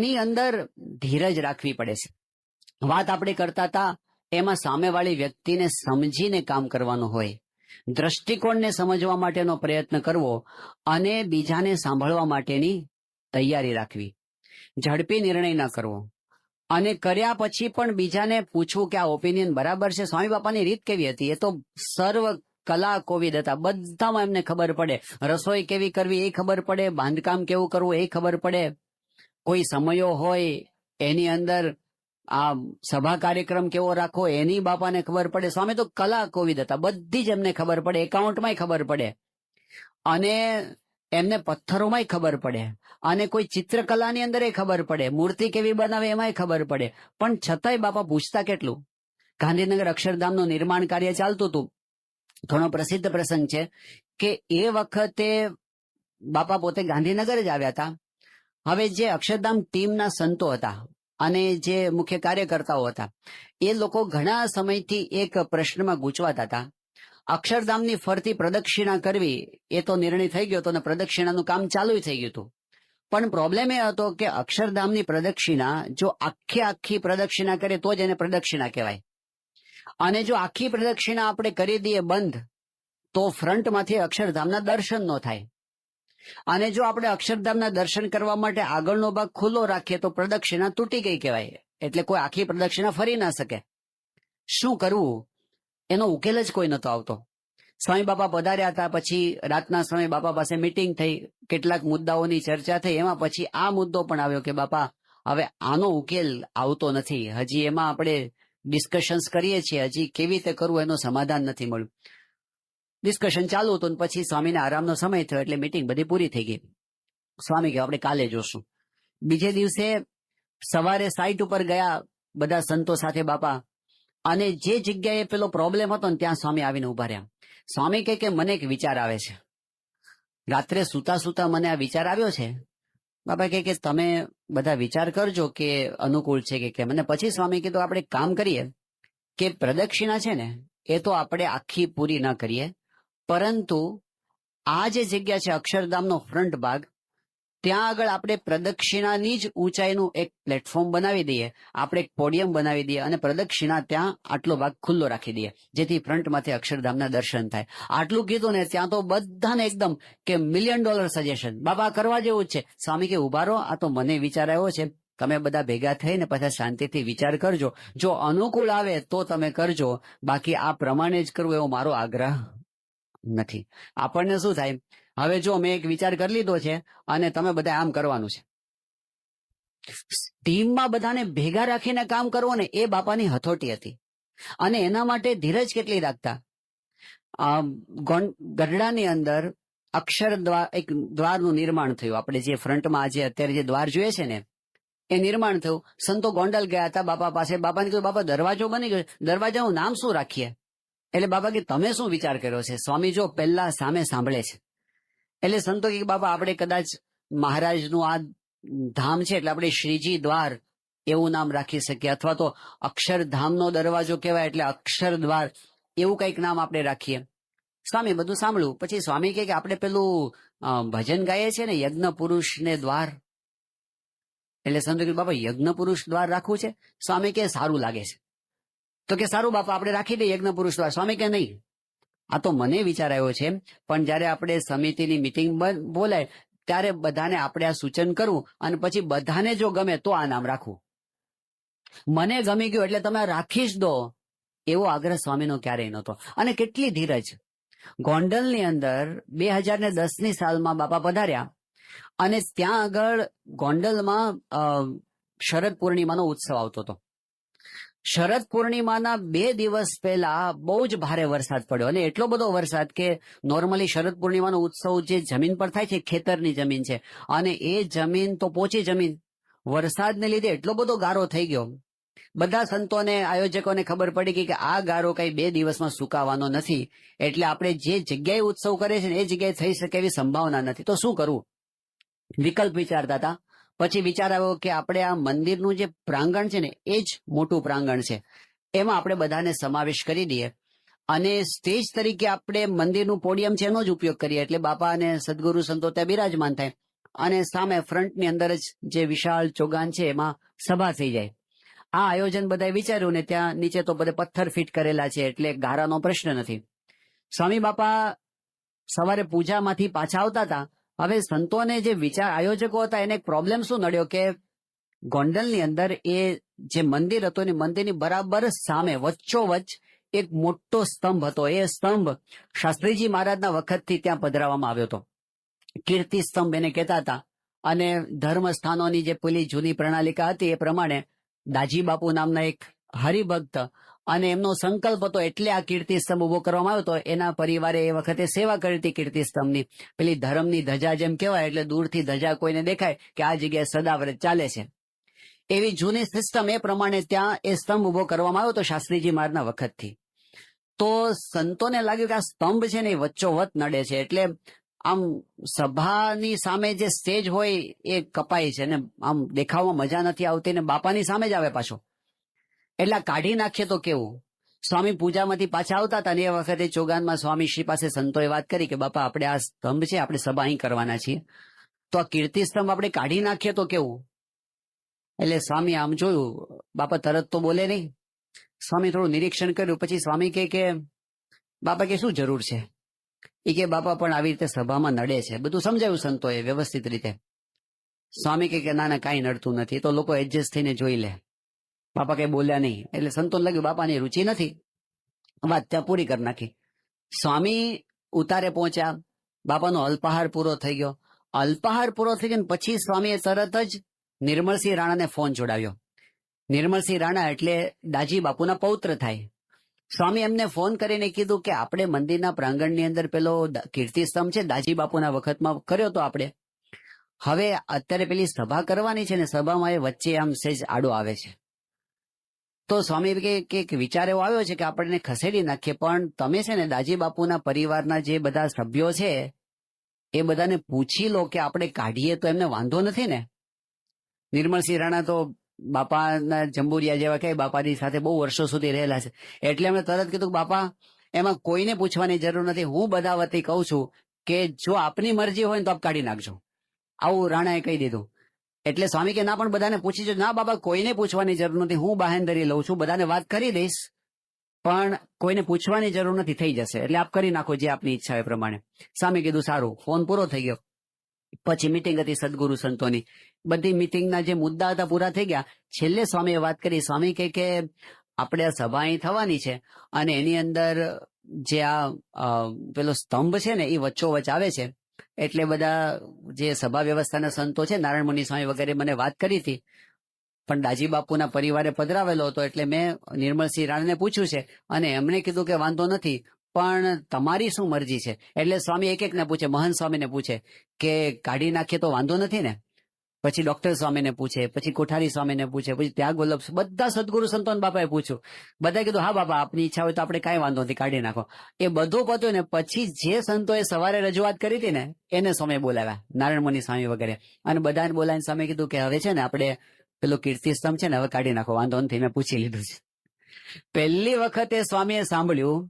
આની અંદર ધીરજ રાખવી પડે છે. વાત આપણે કરતા હતા એમાં સામેવાળી વ્યક્તિને સમજીને કામ કરવાનું હોય, દ્રષ્ટિકોણને સમજવા માટેનો પ્રયત્ન કરવો અને બીજાને સાંભળવા માટેની તૈયારી રાખવી. ઝડપી નિર્ણય ન કરવો અને કર્યા પછી પણ બીજાને પૂછવું કે આ ઓપિનિયન બરાબર છે. સ્વામી બાપાની રીત કેવી હતી? એ તો સર્વ કલા કોવિદ હતા. બધામાં એમને ખબર પડે. રસોઈ કેવી કરવી એ ખબર પડે, બાંધકામ કેવું કરવું એ ખબર પડે, કોઈ સમયો હોય એની અંદર આ સભા કાર્યક્રમ કેવો રાખવો એની બાપાને ખબર પડે. સ્વામી તો કલા કોવિદ હતા, બધી જ એમને ખબર પડે, એકાઉન્ટમાંય ખબર પડે અને એમને પથ્થરોમાંય ખબર પડે અને કોઈ ચિત્રકલાની અંદર ખબર પડે, મૂર્તિ કેવી બનાવે એમાંય ખબર પડે. પણ છતાંય બાપા પૂછતા કેટલું. ગાંધીનગર અક્ષરધામનું નિર્માણ કાર્ય ચાલતું હતું. ઘણો પ્રસિદ્ધ પ્રસંગ છે કે એ વખતે બાપા પોતે ગાંધીનગર જ આવ્યા હતા. હવે જે અક્ષરધામ ટીમના સંતો હતા અને જે મુખ્ય કાર્યકર્તાઓ હતા એ લોકો ઘણા સમયથી એક પ્રશ્નમાં ગૂંચવાતા હતા. અક્ષરધામની ફરતી પ્રદક્ષિણા કરવી એ તો નિર્ણય થઈ ગયો હતો અને પ્રદક્ષિણાનું કામ ચાલુ થઈ ગયું હતું. પણ પ્રોબ્લેમ એ હતો કે અક્ષરધામની પ્રદક્ષિણા જો આખી પ્રદક્ષિણા કરે તો જ એને પ્રદક્ષિણા કહેવાય અને જો આખી પ્રદક્ષિણા આપણે કરી દઈએ બંધ તો ફ્રન્ટમાંથી અક્ષરધામના દર્શન ન થાય અને જો આપણે અક્ષરધામના દર્શન કરવા માટે આગળનો ભાગ ખુલ્લો રાખીએ તો પ્રદક્ષિણા તૂટી ગઈ કહેવાય. એટલે કોઈ આખી પ્રદક્ષિણા ફરી ના શકે. શું કરવું એનો ઉકેલ જ કોઈ નતો આવતો. સ્વામી બાપા પધાર્યા હતા. પછી રાતના સમયે બાપા પાસે મીટિંગ થઈ, કેટલાક મુદ્દાઓની ચર્ચા થઈ. એમાં પછી આ મુદ્દો પણ આવ્યો કે બાપા હવે આનો ઉકેલ આવતો નથી, હજી એમાં આપણે ડિસ્કશન્સ કરીએ છીએ, હજી કેવી રીતે કરવું એનું સમાધાન નથી મળ્યું. ડિસ્કશન ચાલુ હતું પછી સ્વામીને આરામનો સમય થયો એટલે મીટિંગ બધી પૂરી થઈ ગઈ. સ્વામી કહે આપણે કાલે જોશું. બીજે દિવસે સવારે સાઇટ ઉપર ગયા બધા સંતો સાથે બાપા અને જે જગ્યાએ પેલો પ્રોબ્લેમ હતો ને ત્યાં સ્વામી આવીને ઉભા રહ્યા. સ્વામી કહે કે મને એક વિચાર આવે છે. રાત્રે સૂતા સૂતા મને આ વિચાર આવ્યો છે. બાપા કહે કે તમે બધા વિચાર કરજો કે અનુકૂળ છે કે કેમ. અને પછી સ્વામી કીધું આપણે એક કામ કરીએ કે પ્રદક્ષિણા છે ને એ તો આપણે આખી પૂરી ન કરીએ, પરંતુ આ જે જગ્યા છે અક્ષરધામનો ફ્રન્ટ ભાગ ત્યાં આગળ આપણે પ્રદક્ષિણાની જ ઊંચાઈનું એક પ્લેટફોર્મ બનાવી દઈએ, આપણે એક પોડિયમ બનાવી દઈએ અને પ્રદક્ષિણા ત્યાં આટલો ભાગ ખુલ્લો રાખી દઈએ જેથી ફ્રન્ટમાંથી અક્ષરધામના દર્શન થાય. આટલું કીધું ને ત્યાં તો બધાને એકદમ કે $1 million સજેશન. બાપા કરવા જેવું જ છે. સ્વામી કે ઉભા રહો, આ તો મને વિચાર આવ્યો છે, તમે બધા ભેગા થઈને પછી શાંતિથી વિચાર કરજો, જો અનુકૂળ આવે તો તમે કરજો, બાકી આ પ્રમાણે જ કરવું એવો મારો આગ્રહ નથી. આપણને શું થાય, હવે જો મેં એક વિચાર કરી લીધો છે અને તમે બધા આમ કરવાનું છે. ટીમમાં બધાને ભેગા રાખીને કામ કરવો ને એ બાપાની હથોટી હતી અને એના માટે ધીરજ કેટલી રાખતા. ગઢડાની અંદર અક્ષર દ્વાર, એક દ્વારનું નિર્માણ થયું. આપણે જે ફ્રન્ટમાં આજે અત્યારે જે દ્વાર જોઈએ છે ને એ નિર્માણ થયું. સંતો ગોંડલ ગયા હતા બાપા પાસે. બાપાને કહ્યું બાપા દરવાજો બની ગયો, દરવાજાનું નામ શું રાખીએ? એટલે બાપા કે તમે શું વિચાર કર્યો છે? સ્વામી જો પહેલા સામે સાંભળે છે. એટલે સંતો કે બાપા આપણે કદાચ મહારાજનું આ ધામ છે એટલે આપણે શ્રીજી દ્વાર એવું નામ રાખી શકીએ, અથવા તો અક્ષરધામનો દરવાજો કહેવાય એટલે અક્ષર દ્વાર એવું કંઈક નામ આપણે રાખીએ. સ્વામી બધું સાંભળ્યું. પછી સ્વામી કે આપણે પેલું ભજન ગાઈએ છે ને યજ્ઞ પુરુષ ને દ્વાર, એટલે સંતો કે બાપા યજ્ઞ પુરુષ દ્વાર રાખવું છે? સ્વામી કે સારું લાગે છે. તો કે સારું બાપા આપણે રાખી દઈએ યજ્ઞ પુરુષ દ્વાર. સ્વામી કે નહીં, આ તો મને વિચાર આવ્યો છે, પણ જયારે આપણે સમિતિની મિટિંગ બોલાય ત્યારે બધાને આપણે આ સૂચન કરવું અને પછી બધાને જો ગમે તો આ નામ રાખવું. મને ગમી ગયું એટલે તમે રાખી જ દો એવો આગ્રહ સ્વામીનો ક્યારેય નહોતો. અને કેટલી ધીરજ. ગોંડલની અંદર 2010ની સાલમાં બાપા પધાર્યા અને ત્યાં આગળ ગોંડલમાં શરદ પૂર્ણિમાનો ઉત્સવ આવતો હતો. શરદ પૂર્ણિમાના 2 દિવસ પહેલા બહુ જ ભારે વરસાદ પડ્યો અને એટલો બધો વરસાદ કે નોર્મલી શરદ પૂર્ણિમાનો ઉત્સવ જે જમીન પર થાય છે ખેતરની જમીન છે અને એ જમીન તો પોચી જમીન, વરસાદને લીધે એટલો બધો ગારો થઈ ગયો. બધા સંતોને આયોજકોને ખબર પડી ગઈ કે આ ગારો કઈ 2 દિવસમાં સુકાવાનો નથી, એટલે આપણે જે જગ્યાએ ઉત્સવ કરે છે એ જગ્યાએ થઈ શકે એવી સંભાવના નથી. તો શું કરવું? વિકલ્પ વિચારતા હતા. પછી વિચાર આવ્યો કે આપણે આ મંદિરનું જે પ્રાંગણ છે ને એ જ મોટું પ્રાંગણ છે, એમાં આપણે બધાને સમાવેશ કરી દઈએ અને સ્ટેજ તરીકે આપણે મંદિરનું પોડિયમ છે એનો જ ઉપયોગ કરીએ, એટલે બાપા અને સદગુરુ સંતો ત્યાં બિરાજમાન થાય. અને સામે ફ્રન્ટની અંદર જ જે વિશાળ ચોગાન છે એમાં સભા થઈ જાય. આ આયોજન બધાએ વિચાર્યું ને ત્યાં નીચે તો બધે પથ્થર ફિટ કરેલા છે એટલે ગારાનો પ્રશ્ન નથી. સ્વામી બાપા સવારે પૂજામાંથી પાછા આવતા હતા. હવે સંતોને જે વિચાર આયોજકો હતા એને એક પ્રોબ્લેમ શું નડ્યો કે ગોંડલની અંદર એ જે મંદિર હતો ને મંદિરની બરાબર સામે વચ્ચોવચ્ચ એક મોટો સ્તંભ હતો. એ સ્તંભ શાસ્ત્રીજી મહારાજના વખતથી ત્યાં પધરાવવામાં આવ્યો હતો. કીર્તિ સ્તંભ એને કહેતા હતા. અને ધર્મ સ્થાનોની જે પેલી જૂની પ્રણાલિકા હતી એ પ્રમાણે દાજી બાપુ નામના એક હરિભક્ત અને એમનો સંકલ્પ હતો એટલે આ કીર્તિ સ્તંભ ઉભો કરવામાં આવ્યો હતો. એના પરિવારે એ વખતે સેવા કરી હતી કીર્તિ સ્તંભની. પેલી ધર્મની ધજા જેમ કહેવાય એટલે દૂરથી ધજા કોઈને દેખાય કે આ જગ્યાએ સદાવ્રત ચાલે છે. એવી જૂની સિસ્ટમ એ પ્રમાણે ત્યાં એ સ્તંભ ઉભો કરવામાં આવ્યો હતો શાસ્ત્રીજી મહારાજના વખતથી. તો સંતોને લાગ્યું કે આ સ્તંભ છે ને એ વચ્ચોવચ્ચ નડે છે એટલે આમ સભાની સામે જે સ્ટેજ હોય એ કપાય છે ને આમ દેખાવામાં મજા નથી આવતી ને બાપાની સામે જ આવે પાછો. એટલે કાઢી નાખીએ તો કેવું. સ્વામી પૂજામાંથી પાછા આવતા હતા ને એ વખતે ચોગાનમાં સ્વામી શ્રી પાસે સંતોએ વાત કરી કે બાપા આપણે આ સ્તંભ છે આપણે સભા અહીં કરવાના છીએ તો આ કીર્તિ સ્તંભ આપણે કાઢી નાખીએ તો કેવું. એટલે સ્વામી આમ જોયું. બાપા તરત તો બોલે નહીં. સ્વામી થોડું નિરીક્ષણ કર્યું પછી સ્વામી કે બાપા કે શું જરૂર છે. એ કે બાપા પણ આવી રીતે સભામાં નડે છે. બધું સમજાયું સંતોએ વ્યવસ્થિત રીતે. સ્વામી કે ના ના કાંઈ નડતું નથી તો લોકો એડજસ્ટ થઈને જોઈ લે. બાપા કઈ બોલ્યા નહીં. એટલે સંતોને લાગ્યું બાપાની રુચિ નથી. વાત ત્યાં પૂરી કરી નાખી. સ્વામી ઉતારે પહોંચ્યા. બાપાનો અલ્પાહાર પૂરો થઈ ગયો. અલ્પાહાર પૂરો થઈ ગયો પછી સ્વામીએ તરત જ નિર્મળસિંહ રાણાને ફોન જોડાવ્યો. નિર્મળસિંહ રાણા એટલે દાજી બાપુના પૌત્ર થાય. સ્વામી એમને ફોન કરીને કીધું કે આપણે મંદિરના પ્રાંગણની અંદર પેલો કીર્તિ સ્તંભ છે દાજી બાપુના વખતમાં કર્યો તો આપણે. હવે અત્યારે પેલી સભા કરવાની છે ને સભામાં એ વચ્ચે આમ સહેજ આડો આવે છે. તો સ્વામી કે વિચાર એવો આવ્યો છે કે આપણને ખસેડી નાખીએ પણ તમે છે ને દાજી બાપુના પરિવારના જે બધા સભ્યો છે એ બધાને પૂછી લો કે આપણે કાઢીએ તો એમને વાંધો નથી ને. નિર્મળસિંહ રાણા તો બાપાના જંબુરિયા જેવા કે બાપાની સાથે બહુ વર્ષો સુધી રહેલા છે એટલે એમણે તરત કીધું કે બાપા એમાં કોઈને પૂછવાની જરૂર નથી. હું બધા વતી કહું છું કે જો આપની મરજી હોય ને તો આપ કાઢી નાખજો. આવું રાણાએ કહી દીધું. એટલે સ્વામી કે ના પણ બધાને પૂછી જો. ના બાબા કોઈને પૂછવાની જરૂર નથી. હું બાહેંધરી લઉં છું બધાને વાત કરી દઈશ પણ કોઈને પૂછવાની જરૂર નથી થઈ જશે એટલે આપ કરી નાખો જે આપની ઈચ્છા હોય પ્રમાણે. સ્વામી કીધું સારું. ફોન પૂરો થઈ ગયો. પછી મિટિંગ હતી સદગુરુ સંતોની. બધી મિટિંગના જે મુદ્દા હતા પૂરા થઈ ગયા. છેલ્લે સ્વામીએ વાત કરી. સ્વામી કે આપણે આ સભા અહીં થવાની છે અને એની અંદર જે આ પેલો સ્તંભ છે ને એ વચ્ચોવચ્ચ આવે છે એટલે બધા જે સભા વ્યવસ્થાના સંતો છે નારાયણ મુનિ સ્વામી વગેરે મને વાત કરી હતી પણ દાજી બાપુના પરિવારે પધરાવેલો હતો એટલે મેં નિર્મળસિંહ રાણાને પૂછ્યું છે અને એમણે કીધું કે વાંધો નથી પણ તમારી શું મરજી છે. એટલે સ્વામી એક એકને પૂછે. મહંત સ્વામીને પૂછે કે કાઢી નાખીએ તો વાંધો નથી ને. પછી ડોક્ટર સ્વામીને પૂછે. પછી કોઠારી સ્વામીને પૂછે. પછી ત્યાગ વલ્લભ બધા સદગુરુ સંતોન બાપાએ પૂછ્યું. બધાએ કીધું હા બાપા આપની ઈચ્છા હોય તો આપણે કાંઈ વાંધો નથી કાઢી નાખો. એ બધું પત્યું ને પછી જે સંતોએ સવારે રજૂઆત કરી હતી ને એને સ્વામી બોલાવ્યા નારાયણ મુનિ સ્વામી વગેરે અને બધાને બોલાવીને સ્વામી કીધું કે હવે છે ને આપણે પેલો કીર્તિ સ્તંભ છે ને હવે કાઢી નાખો વાંધો નથી મેં પૂછી લીધું છે. પહેલી વખતે સ્વામીએ સાંભળ્યું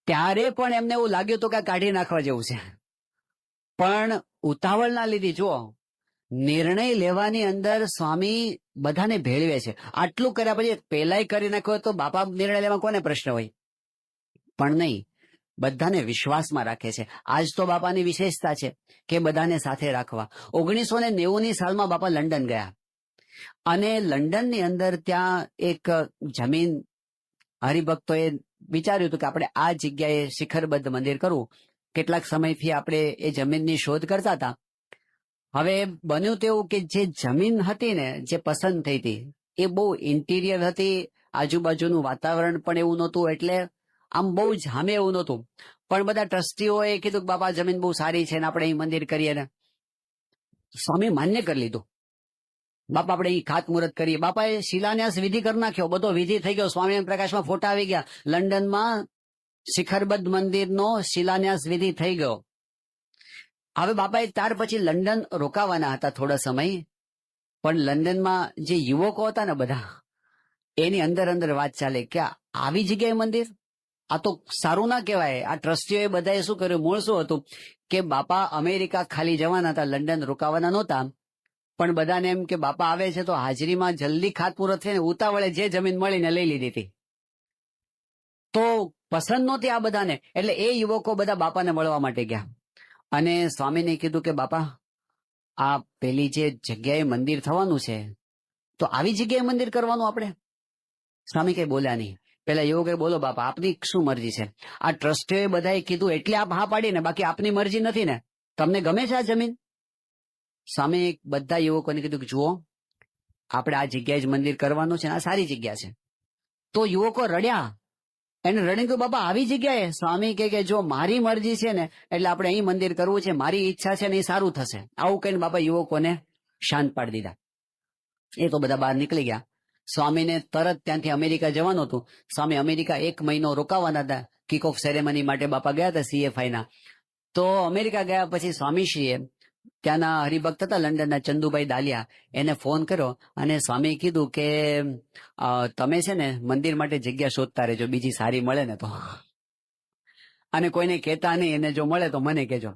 ત્યારે પણ એમને એવું લાગ્યું હતું કે કાઢી નાખવા જેવું છે પણ ઉતાવળ ના લીધી. જુઓ નિર્ણય લેવાની અંદર સ્વામી બધાને ભેળવે છે. આટલું કર્યા પછી પહેલાય કરી નાખ્યો તો બાપા નિર્ણય લેવા કોને પ્રશ્ન હોય પણ નહીં. બધાને વિશ્વાસમાં રાખે છે. આજ તો બાપાની વિશેષતા છે કે બધાને સાથે રાખવા. 1990ની સાલમાં બાપા લંડન ગયા અને લંડનની અંદર ત્યાં એક જમીન હરિભક્તોએ વિચાર્યું હતું કે આપણે આ જગ્યાએ શિખરબદ્ધ મંદિર કરવું. કેટલાક સમયથી આપણે એ જમીનની શોધ કરતા હતા. હવે બન્યું તેવું કે જે જમીન હતી ને જે પસંદ થઈ હતી એ બહુ ઇન્ટિરિયર હતી. આજુબાજુનું વાતાવરણ પણ એવું નહોતું એટલે આમ બહુ જામે એવું નહોતું. પણ બધા ટ્રસ્ટીઓએ કીધું કે બાપા જમીન બહુ સારી છે ને આપણે અહીં મંદિર કરીએ ને. સ્વામી માન્ય કરી લીધું. બાપા આપણે અહીં ખાતમુહૂર્ત કરીએ. બાપાએ શિલાન્યાસ વિધિ કરી નાખ્યો. બધો વિધિ થઈ ગયો. સ્વામી પ્રકાશમાં ફોટા આવી ગયા. લંડનમાં શિખરબદ્ધ મંદિરનો શિલાન્યાસ વિધિ થઈ ગયો. હવે બાપાએ ત્યાર પછી લંડન રોકાવાના હતા થોડા સમય પણ લંડનમાં જે યુવકો હતા ને બધા એની અંદર અંદર વાત ચાલે કે આવી જગ્યાએ મંદિર આ તો સારું ના કહેવાય. આ ટ્રસ્ટીઓએ બધાએ શું કર્યું, મૂળ શું હતું કે બાપા અમેરિકા ખાલી જવાના હતા, લંડન રોકાવાના નહોતા, પણ બધાને એમ કે બાપા આવે છે તો હાજરીમાં જલ્દી ખાતમુહૂર્ત થઈને ઉતાવળે જે જમીન મળીને લઈ લીધી હતી. તો પસંદ નહોતી આ બધાને, એટલે એ યુવકો બધા બાપાને મળવા માટે ગયા અને સ્વામીને કીધું કે બાપા આ પેલી જે જગ્યાએ મંદિર થવાનું છે તો આવી જગ્યાએ મંદિર કરવાનું આપણે. સ્વામી કઈ બોલ્યા નહીં. પેલા યુવકે બોલો બાપા આપની શું મરજી છે? આ ટ્રસ્ટીઓએ બધાએ કીધું એટલે આપ હા પાડીને, બાકી આપની મરજી નથી ને? તમને ગમે છે આ જમીન? સ્વામી બધા યુવકોને કીધું કે જુઓ આપણે આ જગ્યાએ જ મંદિર કરવાનું છે, આ સારી જગ્યા છે. તો યુવકો રડ્યા. એને રડીને કહ્યું બાપા આવી જગ્યાએ? સ્વામી કે જો મારી મરજી છે ને એટલે આપણે અહીં મંદિર કરવું છે, મારી ઈચ્છા છે ને એ સારું થશે. આવું કહીને બાપા યુવકોને શાંત પાડી દીધા. એ તો બધા બહાર નીકળી ગયા. સ્વામીને તરત ત્યાંથી અમેરિકા જવાનું હતું. સ્વામી અમેરિકા 1 મહિનો રોકાવાના હતા. કિક ઓફ સેરેમની માટે બાપા ગયા હતા CFI ના. તો અમેરિકા ગયા પછી સ્વામીશ્રીએ ત્યાંના હરિભક્ત હતા લંડનના ચંદુભાઈ દાલિયા, એને ફોન કર્યો અને સ્વામી કીધું કે તમે છે ને મંદિર માટે જગ્યા શોધતા રહેજો, બીજી સારી મળે ને તો, અને કોઈને કહેતા નહીં, એને જો મળે તો મને કહેજો.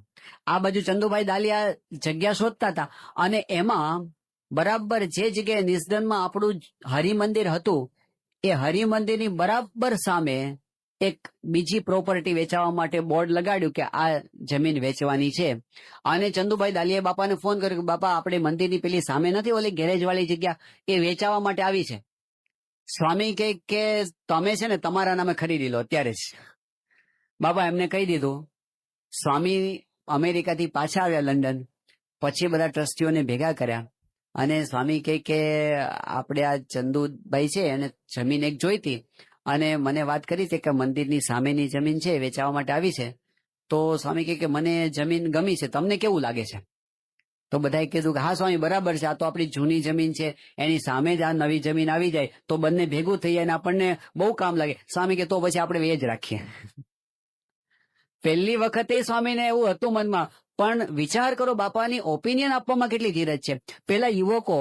આ બાજુ ચંદુભાઈ દાલિયા જગ્યા શોધતા હતા અને એમાં બરાબર જે જગ્યાએ નિસ્દનમાં આપણું હરિમંદિર હતું એ હરિમંદિરની બરાબર સામે એક બીજી પ્રોપર્ટી વેચવા માટે બોર્ડ લગાડ્યું કે આ જમીન વેચવાની છે. અને ચંદુભાઈ દાલિયાએ બાપાને ફોન કર્યો કે બાપા આપણે મંદિરની પેલી સામે નથી ઓલી ગેરેજ વાળી જગ્યા, એ વેચાવા માટે આવી છે. સ્વામી કહે કે તમે છે ને તમારા નામે ખરીદી લો અત્યારે જ. બાપા એમને કહી દીધું. સ્વામી અમેરિકાથી પાછા આવ્યા લંડન. પછી બધા ટ્રસ્ટીઓને ભેગા કર્યા અને સ્વામી કહે કે આપણે આ ચંદુભાઈ છે એને જમીન એક જોઈતી અને મને વાત કરી છે કે મંદિરની સામેની જમીન છે વેચાવા માટે આવી છે. તો સ્વામી કહે કે મને જમીન ગમી છે, તમને કેવું લાગે છે? તો બધાએ કીધું કે હા સ્વામી બરાબર છે, આ તો આપણી જૂની જમીન છે, એની સામે જ આ નવી જમીન આવી જાય તો બંને ભેગું થઈ જાય અને આપણને બહુ કામ લાગે. સ્વામી કે તો પછી આપણે એ જ રાખીએ. પહેલી વખતે સ્વામીને એવું હતું મનમાં, પણ વિચાર કરો બાપાની ઓપિનિયન આપવામાં કેટલી ધીરજ છે. પેલા યુવકો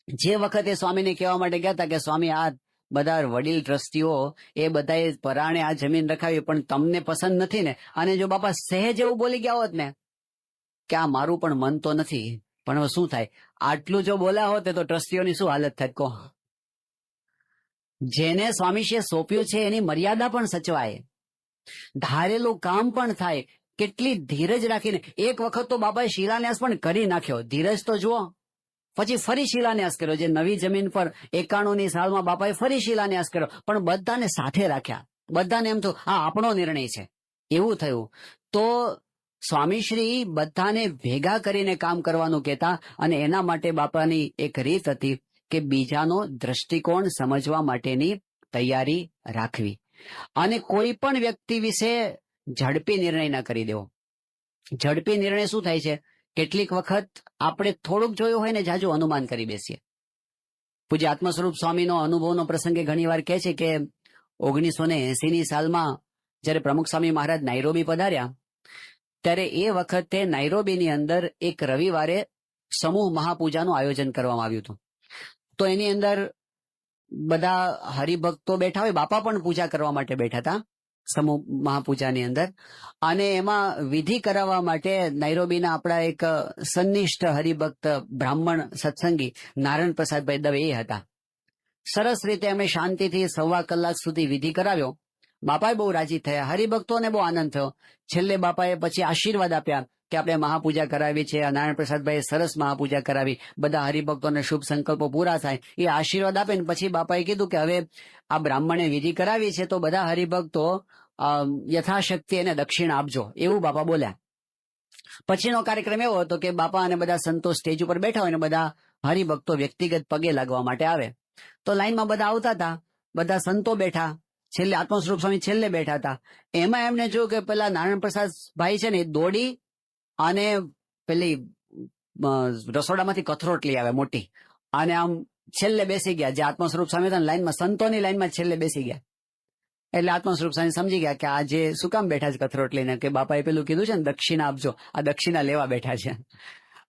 જે વખતે સ્વામીને કહેવા માટે ગયા હતા કે સ્વામી આ બધા વડીલ ટ્રસ્ટીઓ એ બધાએ પરાણે આ જમીન રખાવી પણ તમને પસંદ નથી ને, અને જો બાપા સહેજ એવું બોલી ગયા હોત ને કે આ મારું પણ મન તો નથી, પણ હવે શું થાય, આટલું જો બોલ્યા હોત તો ટ્રસ્ટીઓની શું હાલત થાય કહો. જેને સ્વામીશ્રીએ સોંપ્યું છે એની મર્યાદા પણ સચવાય, ધારેલું કામ પણ થાય. કેટલી ધીરજ રાખીને. એક વખત તો બાપાએ શિલાન્યાસ પણ કરી નાખ્યો. ધીરજ તો જુઓ. પછી ફરી શિલાન્યાસ કર્યો. જે નવી જમીન પર 91ની સાલમાં બાપાએ ફરી શિલાન્યાસ કર્યો, પણ બધાને સાથે રાખ્યા. બધાને એમ તો આ આપણો નિર્ણય છે એવું થયું. તો સ્વામીશ્રી બધાને ભેગા કરીને કામ કરવાનું કહેતા અને એના માટે બાપાની એક રીત હતી કે બીજાનો દ્રષ્ટિકોણ સમજવા માટેની તૈયારી રાખવી અને કોઈ પણ વ્યક્તિ વિશે ઝડપી નિર્ણય ના કરી દેવો. ઝડપી નિર્ણય શું થાય છે, કેટલીક વખત આપણે થોડુંક જોયું હોય ને જાજુ અનુમાન કરી બેસીએ. પૂજ્ય આત્મસ્વરૂપ સ્વામીનો અનુભવનો પ્રસંગે ઘણીવાર કહે છે કે 1980ની સાલમાં જ્યારે પ્રમુખ સ્વામી મહારાજ નાઇરોબી પધાર્યા ત્યારે એ વખતે નાઇરોબીની અંદર એક રવિવારે સમૂહ મહાપૂજાનું આયોજન કરવામાં આવ્યું હતું. તો એની અંદર બધા હરિભક્તો બેઠા હોય, બાપા પણ પૂજા કરવા માટે બેઠા હતા સમૂહ મહાપૂજાની અંદર. અને એમાં વિધિ કરાવવા માટે નાઇરોબીના આપણા એક સન્નિષ્ઠ હરિભક્ત બ્રાહ્મણ સત્સંગી નારાયણ પ્રસાદભાઈ દવે એ હતા. સરસ રીતે એમણે શાંતિથી 1.25 કલાક સુધી વિધિ કરાવ્યો. બાપાએ બહુ રાજી થયા, હરિભક્તોને બહુ આનંદ થયો. છેલ્લે બાપાએ પછી આશીર્વાદ આપ્યા કે આપણે મહાપૂજા કરાવી છે. નારાયણ પ્રસાદભાઈએ સરસ મહાપૂજા કરાવી, બધા હરિભક્તોને શુભ સંકલ્પો પૂરા થાય એ આશીર્વાદ આપે ને પછી બાપાએ કીધું કે હવે આ બ્રાહ્મણે વિધિ કરાવી છે તો બધા હરિભક્તો યથાશક્તિ એને દક્ષિણા આપજો, એવું બાપા બોલ્યા. પછીનો કાર્યક્રમ એવો હતો કે બાપા અને બધા સંતો સ્ટેજ ઉપર બેઠા હોય ને બધા હરિભક્તો વ્યક્તિગત પગે લાગવા માટે આવે. તો લાઈનમાં બધા આવતા હતા, બધા સંતો બેઠા, છેલ્લે આત્મસ્વરૂપ સ્વામી છેલ્લે બેઠા હતા. એમાં એમને જોયું કે પેલા નારાયણ પ્રસાદ ભાઈ છે ને એ દોડી અને પેલી રસોડામાંથી કથરોટ લઈ આવે મોટી, અને આમ છેલ્લે બેસી ગયા. જે આત્મસ્વરૂપ સ્વામી હતા લાઈનમાં, સંતોની લાઈનમાં છેલ્લે બેસી ગયા. એટલે આત્મસ્વરૂપ સ્વામી સમજી ગયા કે આ જે શું કામ બેઠા છે કથરોટ લઈને, કે બાપાએ પેલું કીધું છે ને દક્ષિણા આપજો, આ દક્ષિણા લેવા બેઠા છે.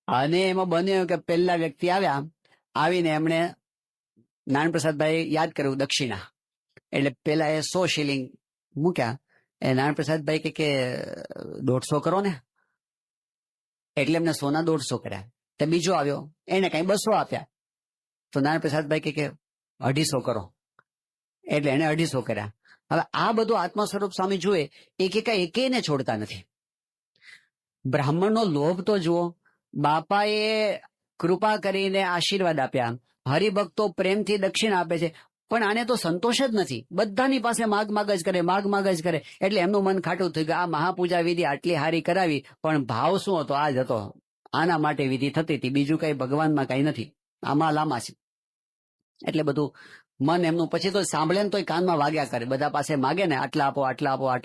અને એમાં બન્યું કે પહેલા વ્યક્તિ આવ્યા, આવીને એમણે નારાયણ પ્રસાદભાઈ યાદ કર્યું દક્ષિણા. એટલે પેલા એ 100 શિલિંગ મૂક્યા. એ નારાયણ પ્રસાદભાઈ કે 150 કરો ને, એટલે એમને સોના 150 કર્યા. તે બીજો આવ્યો, એને કઈ 200 આપ્યા. તો નારાયણ પ્રસાદભાઈ કે 250 કરો, એટલે એને 250 કર્યા. હવે આ બધું આત્મા સ્વરૂપ સ્વામી જુએ, એકેને છોડતા નથી. બ્રાહ્મણનો લોભ તો જુઓ, બાપાએ કૃપા કરીને આશીર્વાદ આપ્યા, હરિભક્તો પ્રેમથી દક્ષિણ આપે છે, પણ આને તો સંતોષ જ નથી. બધાની પાસે માગ જ કરે. એટલે એમનું મન ખાટું થયું કે આ મહાપૂજા વિધિ આટલી હારી કરાવી, પણ ભાવ શું હતો? આ જ હતો. આના માટે વિધિ થતી હતી, બીજું કઈ ભગવાનમાં કઈ નથી, આમાં લાંબા છે. એટલે બધું મન એમનું પછી તો સાંભળે ને તો કાનમાં વાગ્યા કરે. બધા પાસે માગે ને, આટલા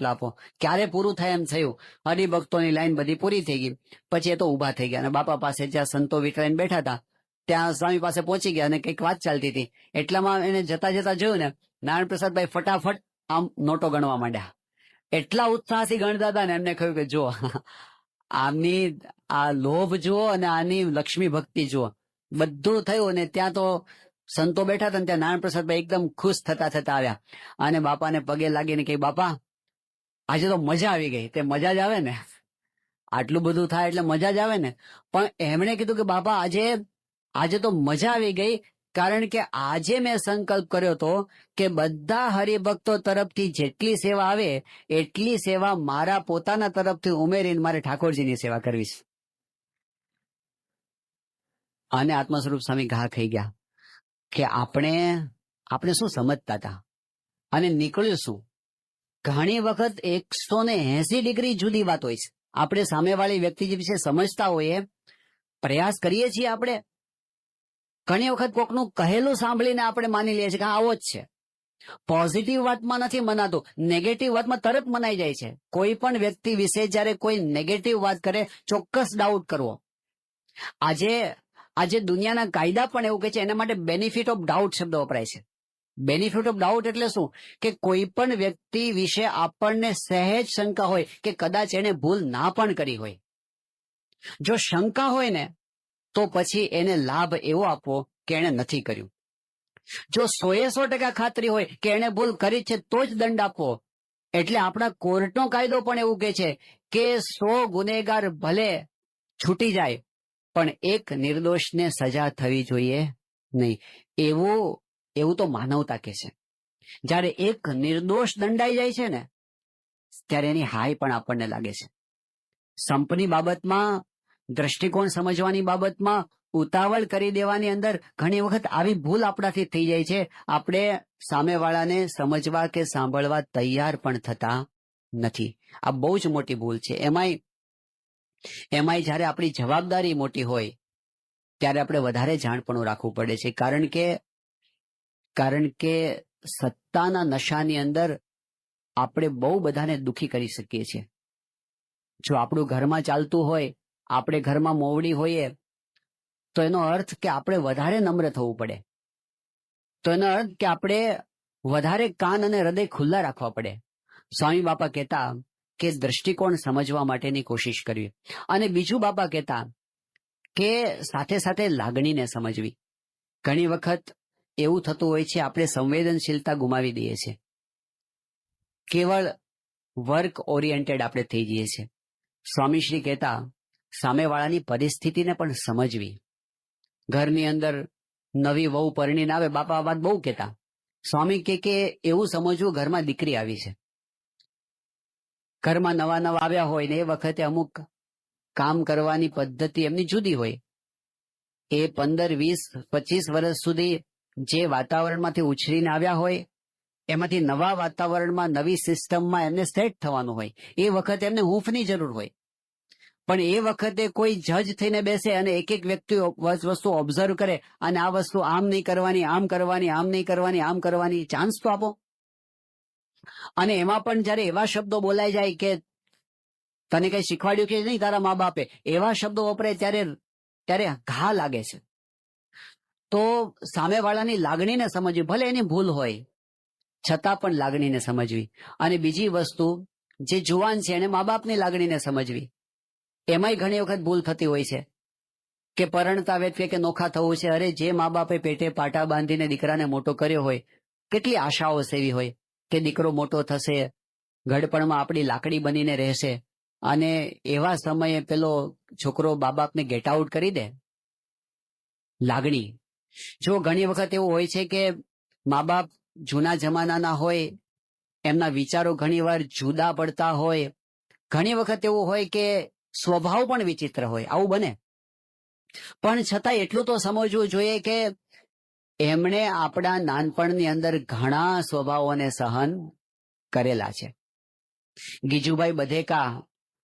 આપો. ક્યારે પૂરું થાય એમ થયું. હરિભક્તોની લાઈન બધી પૂરી થઈ ગઈ. પછી એ તો ઉભા થઈ ગયા અને બાપા પાસે જ્યાં સંતો વિટરાઈને બેઠા હતા ત્યાં સ્વામી પાસે પહોંચી ગયા અને કંઈક વાત ચાલતી હતી. એટલામાં એને જતા જોયું ને, નારાયણ પ્રસાદભાઈ ફટાફટ આમ નોટો ગણવા માંડ્યા. એટલા ઉત્સાહથી ગણતા હતા ને, એમને કહ્યું કે જો આમની આ લોભ જુઓ અને આની લક્ષ્મી ભક્તિ જુઓ. બધું થયું અને ત્યાં તો સંતો બેઠા હતા ને ત્યાં નારાયણ પ્રસાદભાઈ એકદમ ખુશ થતા આવ્યા અને બાપાને પગે લાગીને કહ્યું, બાપા આજે તો મજા આવી ગઈ. તે મજા જ આવે ને, આટલું બધું થાય એટલે મજા જ આવે ને. પણ એમણે કીધું કે બાપા આજે તો મજા આવી ગઈ, કારણ કે આજે મેં સંકલ્પ કર્યો હતો કે બધા હરિભક્તો તરફથી જેટલી સેવા આવે એટલી સેવા મારા પોતાના તરફથી ઉમેરીને મારે ઠાકોરજીની સેવા કરવી છે. અને આત્મા સ્વરૂપ સ્વામી ઘા ખાઈ ગયા કે આપણે શું સમજતા હતા અને નીકળ્યું શું. ઘણી વખત 180 ડિગ્રી જુદી વાત હોય છે. આપણે સામેવાળી વ્યક્તિ વિશે સમજતા હોઈએ, પ્રયાસ કરીએ છીએ. આપણે ઘણી વખત કોકનું કહેલું સાંભળીને આપણે માની લઈએ છીએ કે આવો જ છે. પોઝિટિવ વાતમાં નથી મનાતું, નેગેટિવ વાતમાં તરત મનાઈ જાય છે. કોઈ પણ વ્યક્તિ વિશે જયારે કોઈ નેગેટિવ વાત કરે, ચોક્કસ ડાઉટ કરવો. આજે દુનિયાના કાયદા પણ એવું કહે છે, એના માટે બેનિફિટ ઓફ ડાઉટ શબ્દ વપરાય છે. બેનિફિટ ઓફ ડાઉટ એટલે શું? કે કોઈ પણ વ્યક્તિ વિશે આપણને સહેજ શંકા હોય કે કદાચ એને ભૂલ ના પણ કરી હોય, જો શંકા હોય ને તો પછી એને લાભ એવો આપવો કે એને નથી કર્યું. જો 100% ખાતરી હોય કે એને ભૂલ કરી છે તો જ દંડ આપવો. એટલે આપણા કોર્ટનો કાયદો પણ એવું કહે છે કે 100 ગુનેગાર ભલે છૂટી જાય પણ એક નિર્દોષને સજા થવી જોઈએ નહીં. એવું તો માનવતા કહે છે. જ્યારે એક નિર્દોષ દંડાઈ જાય છે ને, ત્યારે એની હાય પણ આપણને લાગે છે. સંપની બાબતમાં, દ્રષ્ટિકોણ સમજવાની બાબતમાં ઉતાવળ કરી દેવાની અંદર ઘણી વખત આવી ભૂલ આપણાથી થઈ જાય છે. આપણે સામેવાળાને સમજવા કે સાંભળવા તૈયાર પણ થતા નથી. આ બહુ જ મોટી ભૂલ છે. એમાંય જ્યારે આપણી જવાબદારી મોટી હોય ત્યારે આપણે વધારે જાણપણું રાખવું પડે છે. કારણ કે સત્તાના નશાની અંદર આપણે બહુ બધાને દુઃખી કરી શકીએ છીએ. જો આપણું ઘરમાં ચાલતું હોય, આપણે ઘરમાં મોવડી હોઈએ, તો એનો અર્થ કે આપણે વધારે નમ્ર થવું પડે. તો એનો અર્થ કે આપણે વધારે કાન અને હૃદય ખુલ્લા રાખવા પડે. સ્વામી બાપા કહેતા કે દ્રષ્ટિકોણ સમજવા માટેની કોશિશ કરવી. અને બીજું બાપા કહેતા કે સાથે સાથે લાગણીને સમજવી. ઘણી વખત એવું થતું હોય છે, આપણે સંવેદનશીલતા ગુમાવી દઈએ છીએ. કેવળ વર્ક ઓરિએન્ટેડ આપણે થઈ જઈએ છીએ. સ્વામીશ્રી કહેતા સામેવાળાની પરિસ્થિતિને પણ સમજવી. ઘરની અંદર નવી વહુ પરણીને આવે, બાપા આ વાત બહુ કહેતા. સ્વામી કે એવું સમજવું ઘરમાં દીકરી આવી છે. ઘરમાં નવા આવ્યા હોય ને એ વખતે અમુક કામ કરવાની પદ્ધતિ એમની જુદી હોય. એ 15, 20, 25 વર્ષ સુધી જે વાતાવરણમાંથી ઉછરીને આવ્યા હોય એમાંથી નવા વાતાવરણમાં, નવી સિસ્ટમમાં એમને સેટ થવાનું હોય. એ વખતે એમને હૂંફની જરૂર હોય. પણ એ વખતે કોઈ જજ થઈને બેસે અને એક વ્યક્તિ વસ્તુ ઓબ્ઝર્વ કરે અને આ વસ્તુ આમ નહીં કરવાની, આમ કરવાની, આમ નહીં કરવાની, આમ કરવાની, ચાન્સ તો આપો. અને એમાં પણ જયારે એવા શબ્દો બોલાઈ જાય કે તને કઈ શીખવાડ્યું કે નહીં તારા મા બાપે, એવા શબ્દો વપરાય ત્યારે ઘા લાગે છે. તો સામેવાળાની લાગણીને સમજવી, ભલે એની ભૂલ હોય છતાં પણ લાગણીને સમજવી. અને બીજી વસ્તુ, જે જુવાન છે એને મા બાપની લાગણીને સમજવી. એમાંય ઘણી વખત ભૂલ થતી હોય છે કે પરણતા વ્યક્તિ કે નોખા થવું છે. અરે જે મા બાપે પેટે પાટા બાંધીને દીકરાને મોટો કર્યો હોય, કેટલી આશાઓ સેવી હોય કે દીકરો મોટો થશે, ગડપણમાં આપણી લાકડી બનીને રહેશે અને એવા સમયે પેલો છોકરો બા બાપને ગેટ આઉટ કરી દે. લાગણી. જો ઘણી વખત એવું હોય છે કે મા બાપ જૂના જમાનાના હોય, એમના વિચારો ઘણીવાર જુદા પડતા હોય, ઘણી વખત એવું હોય કે સ્વભાવ પણ વિચિત્ર હોય, આવું બને. પણ છતાં એટલું તો સમજવું જોઈએ કે એમણે આપણા નાનપણની અંદર ઘણા સ્વભાવોને સહન કરેલા છે. ગીજુભાઈ બધેકા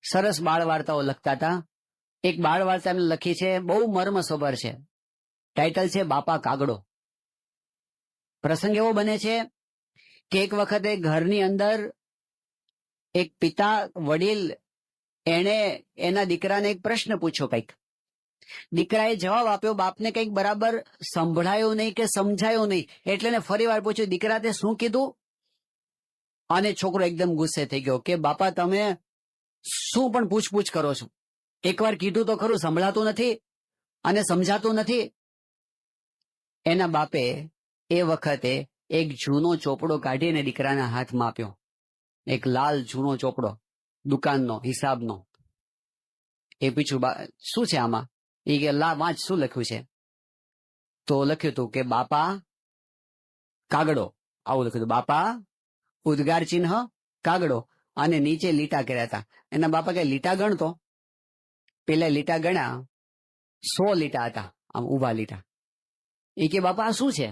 સરસ બાળ વાર્તાઓ લખતા હતા. એક બાળ વાર્તા એમને લખી છે, બહુ મર્મસભર છે. ટાઇટલ છે બાપા કાગડો. પ્રસંગ એવો બને છે કે એક વખતે ઘરની અંદર એક પિતા વડીલ એણે એના દીકરાને એક પ્રશ્ન પૂછ્યો કંઈક. દીકરાએ જવાબ આપ્યો, બાપને કંઈક બરાબર સંભળાયું નહીં કે સમજાયું નહીં, એટલે એને ફરી વાર પૂછ્યું, દીકરા તે શું કીધું? અને છોકરો એકદમ ગુસ્સે થઈ ગયો કે બાપા તમે શું પણ પૂછપૂછ કરો છો? એકવાર કીધું તો ખરું, સંભળાતું નથી અને સમજાતું નથી. એના બાપે એ વખતે એક જૂનો ચોપડો કાઢીને દીકરાના હાથમાં આપ્યો. એક લાલ જૂનો ચોપડો, દુકાનનો, હિસાબનો. એ પૂછ્યું, શું છે આમાં? એ કે લા વાંચ, શું લખ્યું છે? તો લખ્યું હતું કે બાપા કાગડો, આવું લખ્યું હતું. બાપા ઉદ્ગાર ચિહ્ન કાગડો, અને નીચે લીટા કર્યા હતા. એના બાપા કે લીટા ગણતો. પેલા લીટા ગણ્યા, 100 લીટા હતા, આમ ઉભા લીટા. એ કે બાપા આ શું છે?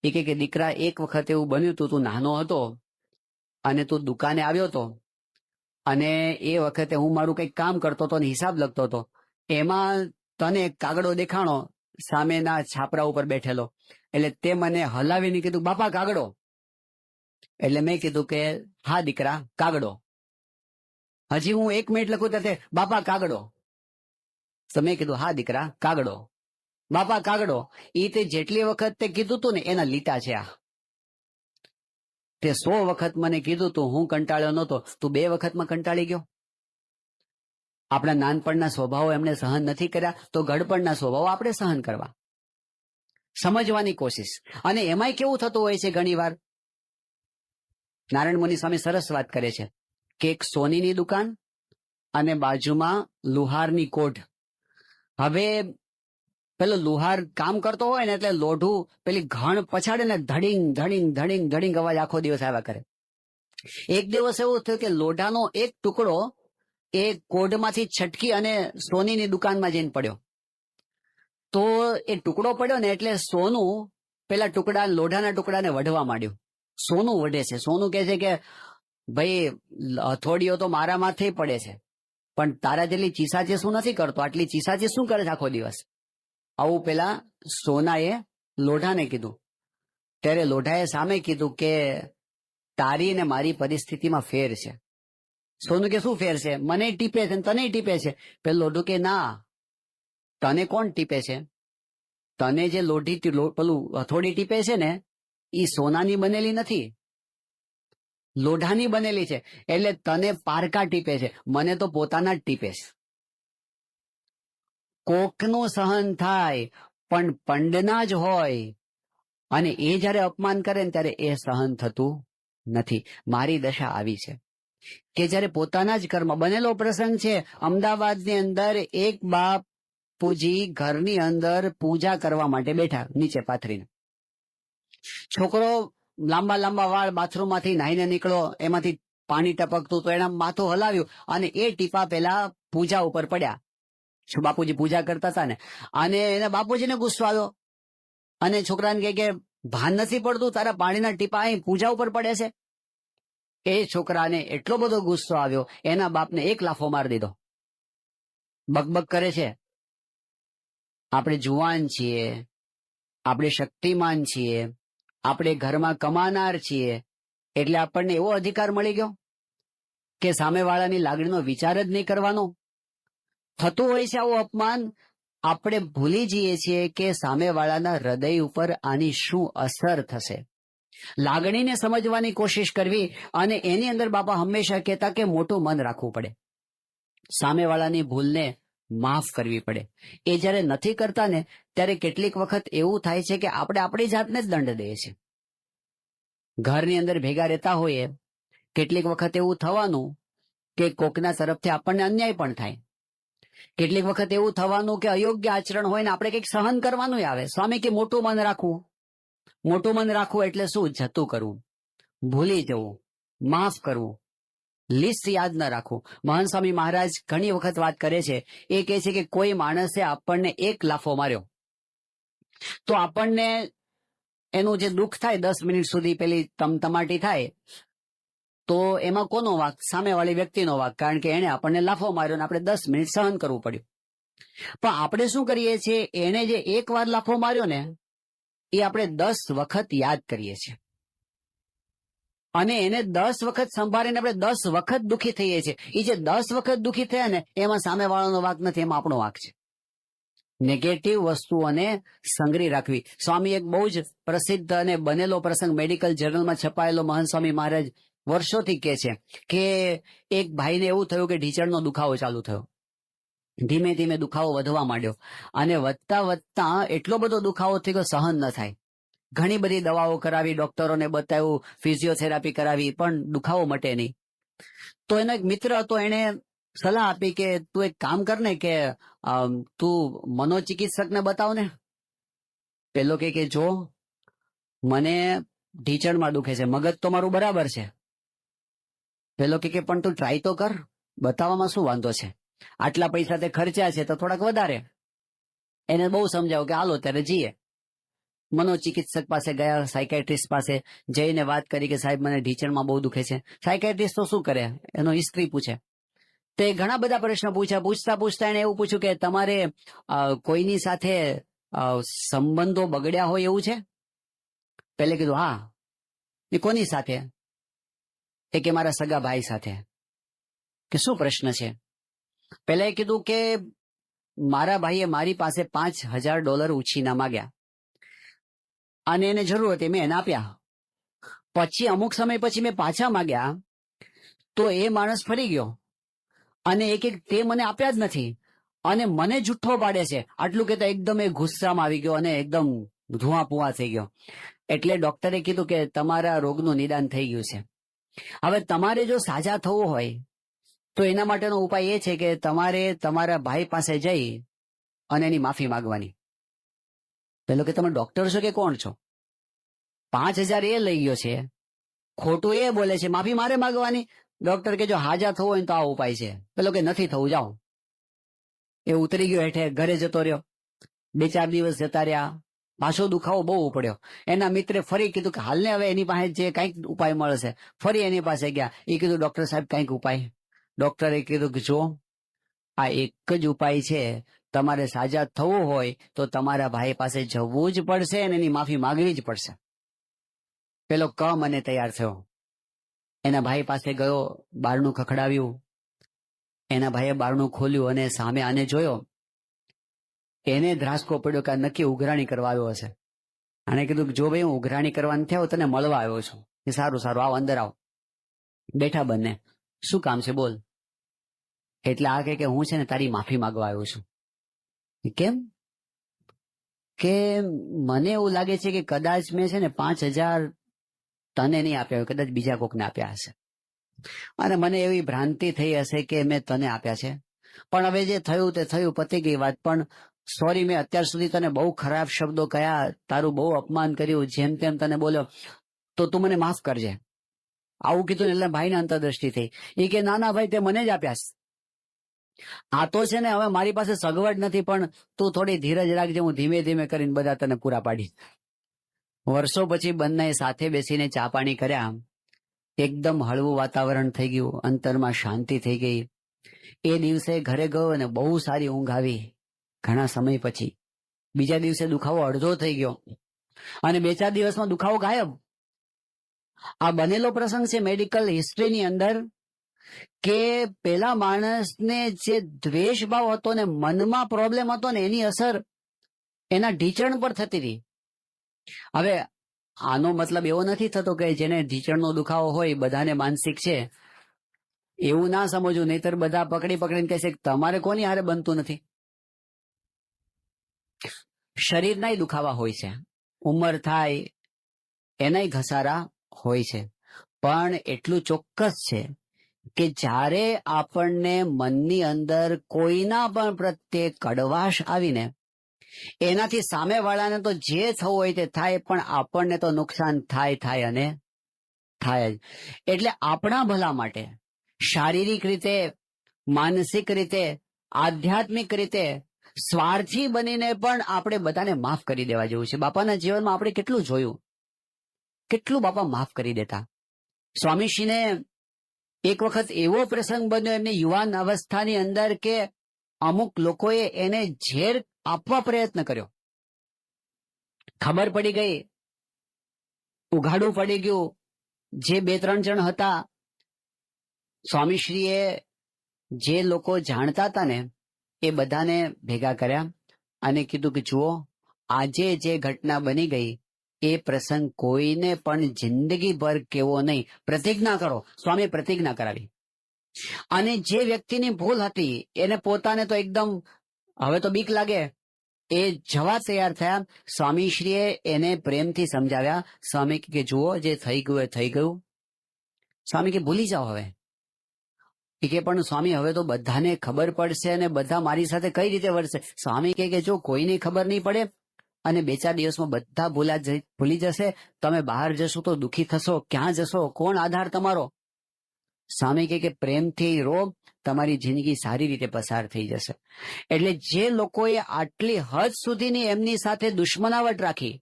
એ કે દીકરા એક વખત એવું બન્યું હતું, તું નાનો હતો અને તું દુકાને આવ્યો હતો, અને એ વખતે હું મારું કંઈક કામ કરતો હતો અને હિસાબ લખતો હતો. એમાં તને એક કાગડો દેખાણો સામેના છાપરા ઉપર બેઠેલો, એટલે તે મને હલાવીને કીધું બાપા કાગડો. એટલે મેં કીધું કે હા દીકરા કાગડો. હજી હું 1 મિનિટ લખું ત્યારે બાપા કાગડો. તો મેં કીધું હા દીકરા કાગડો, બાપા કાગડો. એ તે જેટલી વખત તે કીધું તું ને એના લીટા છે આ. તે 100 વખત મને કીધું તું, હું કંટાળ્યો નહોતો, તું 2 વખતમાં કંટાળી ગયો. આપણા નાનપણના સ્વભાવો એમણે સહન નથી કર્યા, તો ગડપણના સ્વભાવો આપણે સહન કરવા, સમજવાની કોશિશ. અને એમાંય કેવું થતું હોય છે ઘણી વાર, નારાયણ મુનિ સ્વામી સરસ વાત કરે છે કે એક સોનીની દુકાન અને બાજુમાં લુહારની કોઢ. હવે પેલો લુહાર કામ કરતો હોય ને એટલે લોઢું પેલી ઘણ પછાડે ને ધડીંગ ધડીંગ ધડીંગ ધડીંગ અવાજ આખો દિવસ આવ્યા કરે. એક દિવસ એવું થયું કે લોઢાનો એક ટુકડો એ કોઢમાંથી છટકી અને સોનીની દુકાનમાં જઈને પડ્યો. તો એ ટુકડો પડ્યો ને એટલે સોનું પેલા ટુકડા, લોઢાના ટુકડાને વઢવા માંડ્યું. સોનું વઢે છે. સોનું કહે છે કે ભાઈ હથોડીઓ તો મારા માથે પડે છે, પણ તારા જેટલી ચીસાચીસું નથી કરતો, આટલી ચીસાચીસ શું કરે છે આખો દિવસ? આવું પેલા સોનાએ લોઢાને કીધું. ત્યારે લોઢાએ સામે કીધું કે તારી ને મારી પરિસ્થિતિમાં ફેર છે. સોનું કે શું ફેર છે? મને ટીપે છે તને ટીપે છે. પેલું લોઢું કે ના, તને કોણ ટીપે છે? તને જે લોઢી પેલું હથોડી ટીપે છે ને એ સોનાની બનેલી નથી, લોઢાની બનેલી છે. એટલે તને પારકા ટીપે છે, મને તો પોતાના જ ટીપે છે. કોકનું સહન થાય પણ પંડના જ હોય, અને એ જયારે અપમાન કરે ને ત્યારે એ સહન થતું નથી. મારી દશા આવી છે કે જયારે પોતાના જ કર્મ. બનેલો પ્રસંગ છે, અમદાવાદની અંદર એક બાપુજી ઘરની અંદર પૂજા કરવા માટે બેઠા, નીચે પાથરીને. છોકરો લાંબા લાંબા વાળ, બાથરૂમમાંથી નાહીને નીકળો, એમાંથી પાણી ટપકતું તો એના માથું હલાવ્યું અને એ ટીપા પેલા પૂજા ઉપર પડ્યા. બાપુજી પૂજા કરતા હતા ને, અને એના બાપુજીને ગુસ્સો આવ્યો અને છોકરાને કહે કે ભાન નથી પડતું, તારા પાણીના ટીપા અહીં પૂજા ઉપર પડે છે. એ છોકરાને એટલો બધો ગુસ્સો આવ્યો, એના બાપને એક લાફો મારી દીધો. બકબક કરે છે, આપણે જુવાન છીએ, આપણે શક્તિમાન છીએ, આપણે ઘરમાં કમાનાર છીએ, એટલે આપણને એવો અધિકાર મળી ગયો કે સામેવાળાની લાગણીનો વિચાર જ નહીં કરવાનો. થતું હોય છે આવું અપમાન. આપણે ભૂલી જઈએ છીએ કે સામેવાળાના હૃદય ઉપર આની શું અસર થશે. લાગણીને સમજવાની કોશિશ કરવી, અને એની અંદર બાપા હંમેશા કહેતા કે મોટું મન રાખવું પડે, સામેવાળાની ભૂલને માફ કરવી પડે. એ જ્યારે નથી કરતા ને ત્યારે કેટલીક વખત એવું થાય છે કે આપણે આપણી જાતને જ દંડ દઈએ છીએ. ઘરની અંદર ભેગા રહેતા હોઈએ કેટલીક વખત એવું થવાનું કે કોકના તરફથી આપણને અન્યાય પણ થાય. કેટલીક વખત એવું થવાનું કે અયોગ્ય આચરણ હોય ને આપણે કંઈક સહન કરવાનું આવે. સ્વામી કે મોટું મન રાખવું. મોટું મન રાખવું એટલે શું? જતું કરવું, ભૂલી જવું, માફ કરવું, લિસ્ટ યાદ ન રાખવું. મહાન સ્વામી મહારાજ ઘણી વખત વાત કરે છે. એ કહે છે કે કોઈ માણસે આપણને એક લાફો માર્યો તો આપણને એનું જે દુઃખ થાય 10 મિનિટ સુધી પેલી તમતમાટી થાય, તો એમાં કોનો વાંક? સામેવાળી વ્યક્તિનો વાંક, કારણ કે એને આપણને લાફો માર્યો ને આપણે 10 મિનિટ સહન કરવું પડ્યું. પણ આપણે શું કરીએ છીએ? એને જે એક વાર લાફો માર્યો ને એ આપણે 10 વખત યાદ કરીએ છીએ અને એને 10 વખત સંભાળીને આપણે 10 વખત દુઃખી થઈએ છીએ. એ જે 10 વખત દુઃખી થયા ને એમાં સામેવાળાનો વાંક નથી, એમાં આપણો વાંક છે. નેગેટિવ વસ્તુઓને સંગ્રહી રાખવી. સ્વામી એક બહુ જ પ્રસિદ્ધ અને બનેલો પ્રસંગ મેડિકલ જર્નલમાં છપાયેલો મહાન સ્વામી મહારાજ વર્ષોથી કહે છે કે એક ભાઈને એવું થયું કે ઢીચણનો દુખાવો ચાલુ થયો. ધીમે ધીમે દુખાવો વધવા માંડ્યો અને વધતા વધતા એટલો બધો દુખાવો થયો કે સહન ન થાય. ઘણી બધી દવાઓ કરાવી, ડોક્ટરોને બતાવ્યું, ફિઝિયોથેરાપી કરાવી, પણ દુખાવો મટે નહીં. તો એનો એક મિત્ર હતો, એને સલાહ આપી કે તું એક કામ કર ને કે તું મનોચિકિત્સકને બતાવ ને. પેલો કે જો મને ઢીચણમાં દુખે છે, મગજ તો મારું બરાબર છે. પેલો કે પણ તું ટ્રાય તો કર, બતાવવામાં શું વાંધો છે? આટલા પૈસા તે ખર્ચ્યા છે તો થોડાક વધારે. એને બહુ સમજાવ્યું કે હાલો ત્યારે જઈએ. મનોચિકિત્સક પાસે ગયા, સાયકેટ્રિસ્ટ પાસે જઈને વાત કરી કે સાહેબ મને ઢીચણમાં બહુ દુખે છે. સાયકેટ્રિસ્ટ તો શું કરે? એનો હિસ્ટ્રી પૂછે. તે ઘણા બધા પ્રશ્નો પૂછ્યા. પૂછતા પૂછતા એને એવું પૂછ્યું કે તમારે કોઈની સાથે સંબંધો બગડ્યા હોય એવું છે? પેલે કીધું હા. એ કોની સાથે? એ કે મારા સગા ભાઈ સાથે. કે શું પ્રશ્ન છે? પેલા એ કીધું કે મારા ભાઈએ મારી પાસે $5,000 ઉછીના માંગ્યા અને એને જરૂર હતી, મેં એને આપ્યા. પછી અમુક સમય પછી મેં પાછા માંગ્યા તો એ માણસ ફરી ગયો અને એક તે મને આપ્યા જ નથી અને મને જુઠ્ઠો પાડે છે. આટલું કહેતા એકદમ એ ગુસ્સામાં આવી ગયો અને એકદમ ધુઆ પુઆ થઈ ગયો. એટલે ડોક્ટરે કીધું કે તમારા રોગનું નિદાન થઈ ગયું છે. હવે તમારે જો સાજા થવું હોય તો એના માટેનો ઉપાય એ છે કે તમારે તમારા ભાઈ પાસે જઈ અને એની માફી માંગવાની. પેલો કે તમે ડોક્ટર છો કે કોણ છો? 5,000 એ લઈ ગયો છે, ખોટું એ બોલે છે, માફી મારે માંગવાની. ડોક્ટર કે જો હાજા થવું હોય તો આ ઉપાય છે. પેલો કે નથી થવું, જાઓ. એ ઉતરી ગયો હેઠે, ઘરે જતો રહ્યો. 2-4 દિવસ જતા રહ્યા, પાછો દુખાવો બહુ પડ્યો. એના મિત્રે ફરી કીધું કે હાલને હવે એની પાસે જે કંઈક ઉપાય મળશે. ફરી એની પાસે ગયા. એ કીધું ડોક્ટર સાહેબ કંઈક ઉપાય. ડોક્ટરે કીધું કે જો આ એક જ ઉપાય છે, તમારે સાજા થવું હોય તો તમારા ભાઈ પાસે જવું જ પડશે અને એની માફી માંગવી જ પડશે. પેલો કમ અને તૈયાર થયો. એના ભાઈ પાસે ગયો, બારણું ખખડાવ્યું. એના ભાઈએ બારણું ખોલ્યું અને સામે આને જોયો. એને ધ્રાસકો પડ્યો કે આ નક્કી ઉઘરાણી કરવા આવ્યો હશે. આને કીધું જો ભાઈ હું ઉઘરાણી કરવા નથી આવ્યો, તને મળવા આવ્યો છું. કે સારું સારું, આવ અંદર આવ. બેઠા બંને. શું કામ છે બોલ? એટલે આ કે હું છે ને તારી માફી માંગવા આવ્યો છું. કેમ? કે મને એવું લાગે છે કે કદાચ મેં છે ને 5,000 તને નહીં આપ્યા હોય, કદાચ બીજા કોકને આપ્યા હશે અને મને એવી ભ્રાંતિ થઈ હશે કે મેં તને આપ્યા છે. પણ હવે જે થયું તે થયું, પતી ગઈ વાત. પણ સોરી, મેં અત્યાર સુધી તને બહુ ખરાબ શબ્દો કયા, તારું બહુ અપમાન કર્યું, જેમ તેમ તને બોલ્યો, તો તું મને માફ કરજે. આવું કીધું ને એટલે ભાઈને અંતરદ્રષ્ટિ થઈ. એ કે ના ના ભાઈ, તે મને જ આપ્યા. આ તો છે ને હવે મારી પાસે સગવડ નથી, પણ તું થોડી ધીરજ રાખજે, હું ધીમે ધીમે કરીને બધા તને પૂરા પાડી. વર્ષો પછી બંને સાથે બેસીને ચા પાણી કર્યા. એકદમ હળવું વાતાવરણ થઈ ગયું, અંતરમાં શાંતિ થઈ ગઈ. એ દિવસે ઘરે ગયો અને બહુ સારી ઊંઘ આવી ઘણા સમય પછી. બીજા દિવસે દુખાવો અડધો થઈ ગયો અને 2-4 દિવસમાં દુખાવો ગાયબ. આ બનેલો પ્રસંગ છે મેડિકલ હિસ્ટ્રીની અંદર કે પેલા માણસને જે દ્વેષ ભાવ હતો ને મનમાં પ્રોબ્લેમ હતો ને એની અસર એના ઢીચણ પર થતી હતી. હવે આનો મતલબ એવો નથી થતો કે જેને ઢીચણનો દુખાવો હોય બધાને માનસિક છે, એવું ના સમજવું. નહીતર બધા પકડી પકડીને કહેશે કે તમારે કોની હારે બનતું નથી. શરીરના દુખાવા હોય છે, ઉંમર થાય એનાય ઘસારા હોય છે, પણ એટલું ચોક્કસ છે કે જ્યારે આપણને મનની અંદર કોઈના પણ પ્રત્યે કડવાશ આવીને એનાથી સામેવાળાને તો જે થવું હોય તે થાય, પણ આપણને તો નુકસાન થાય અને થાય જ. એટલે આપણા ભલા માટે શારીરિક રીતે, માનસિક રીતે, આધ્યાત્મિક રીતે સ્વાર્થી બનીને પણ આપણે બધાને માફ કરી દેવા જેવું છે. બાપાના જીવનમાં આપણે કેટલું જોયું, કેટલું બાપા માફ કરી દેતા. સ્વામીશ્રીને એક વખત એવો પ્રસંગ બન્યો એમની યુવાન અવસ્થાની અંદર કે અમુક લોકોએ એને ઝેર આપવા પ્રયત્ન કર્યો. ખબર પડી ગઈ, ઉઘાડું પડી ગયું. જે 2-3 જણ હતા, સ્વામીશ્રીએ જે લોકો જાણતા હતા ને એ બધાને ભેગા કર્યા અને કીધું કે જુઓ, આજે જે ઘટના બની ગઈ એ પ્રસંગ કોઈને પણ જિંદગીભર કેવો નહીં. પ્રતિજ્ઞા કરો. સ્વામી પ્રતિજ્ઞા કરાવી. અને જે વ્યક્તિની ભૂલ હતી એને પોતાને તો એકદમ હવે તો બીક લાગે, એ જવા તૈયાર થયા. સ્વામીશ્રીએ એને પ્રેમથી સમજાવ્યા. સ્વામી કે જુઓ, જે થઈ ગયું એ થઈ ગયું. સ્વામી કે ભૂલી જાઓ હવે. એ કે પણ સ્વામી હવે તો બધાને ખબર પડશે અને બધા મારી સાથે કઈ રીતે વર્તશે. સ્વામી કે જો કોઈને ખબર નહીં પડે અને 2-4 દિવસમાં બધા ભૂલી જશે, તમે બહાર જશો તો દુઃખી થશો, ક્યાં જશો, કોણ આધાર તમારો. સ્વામી કે પ્રેમથી રહો, તમારી જિંદગી સારી રીતે પસાર થઈ જશે. એટલે જે લોકોએ આટલી હદ સુધીની એમની સાથે દુશ્મનાવટ રાખી,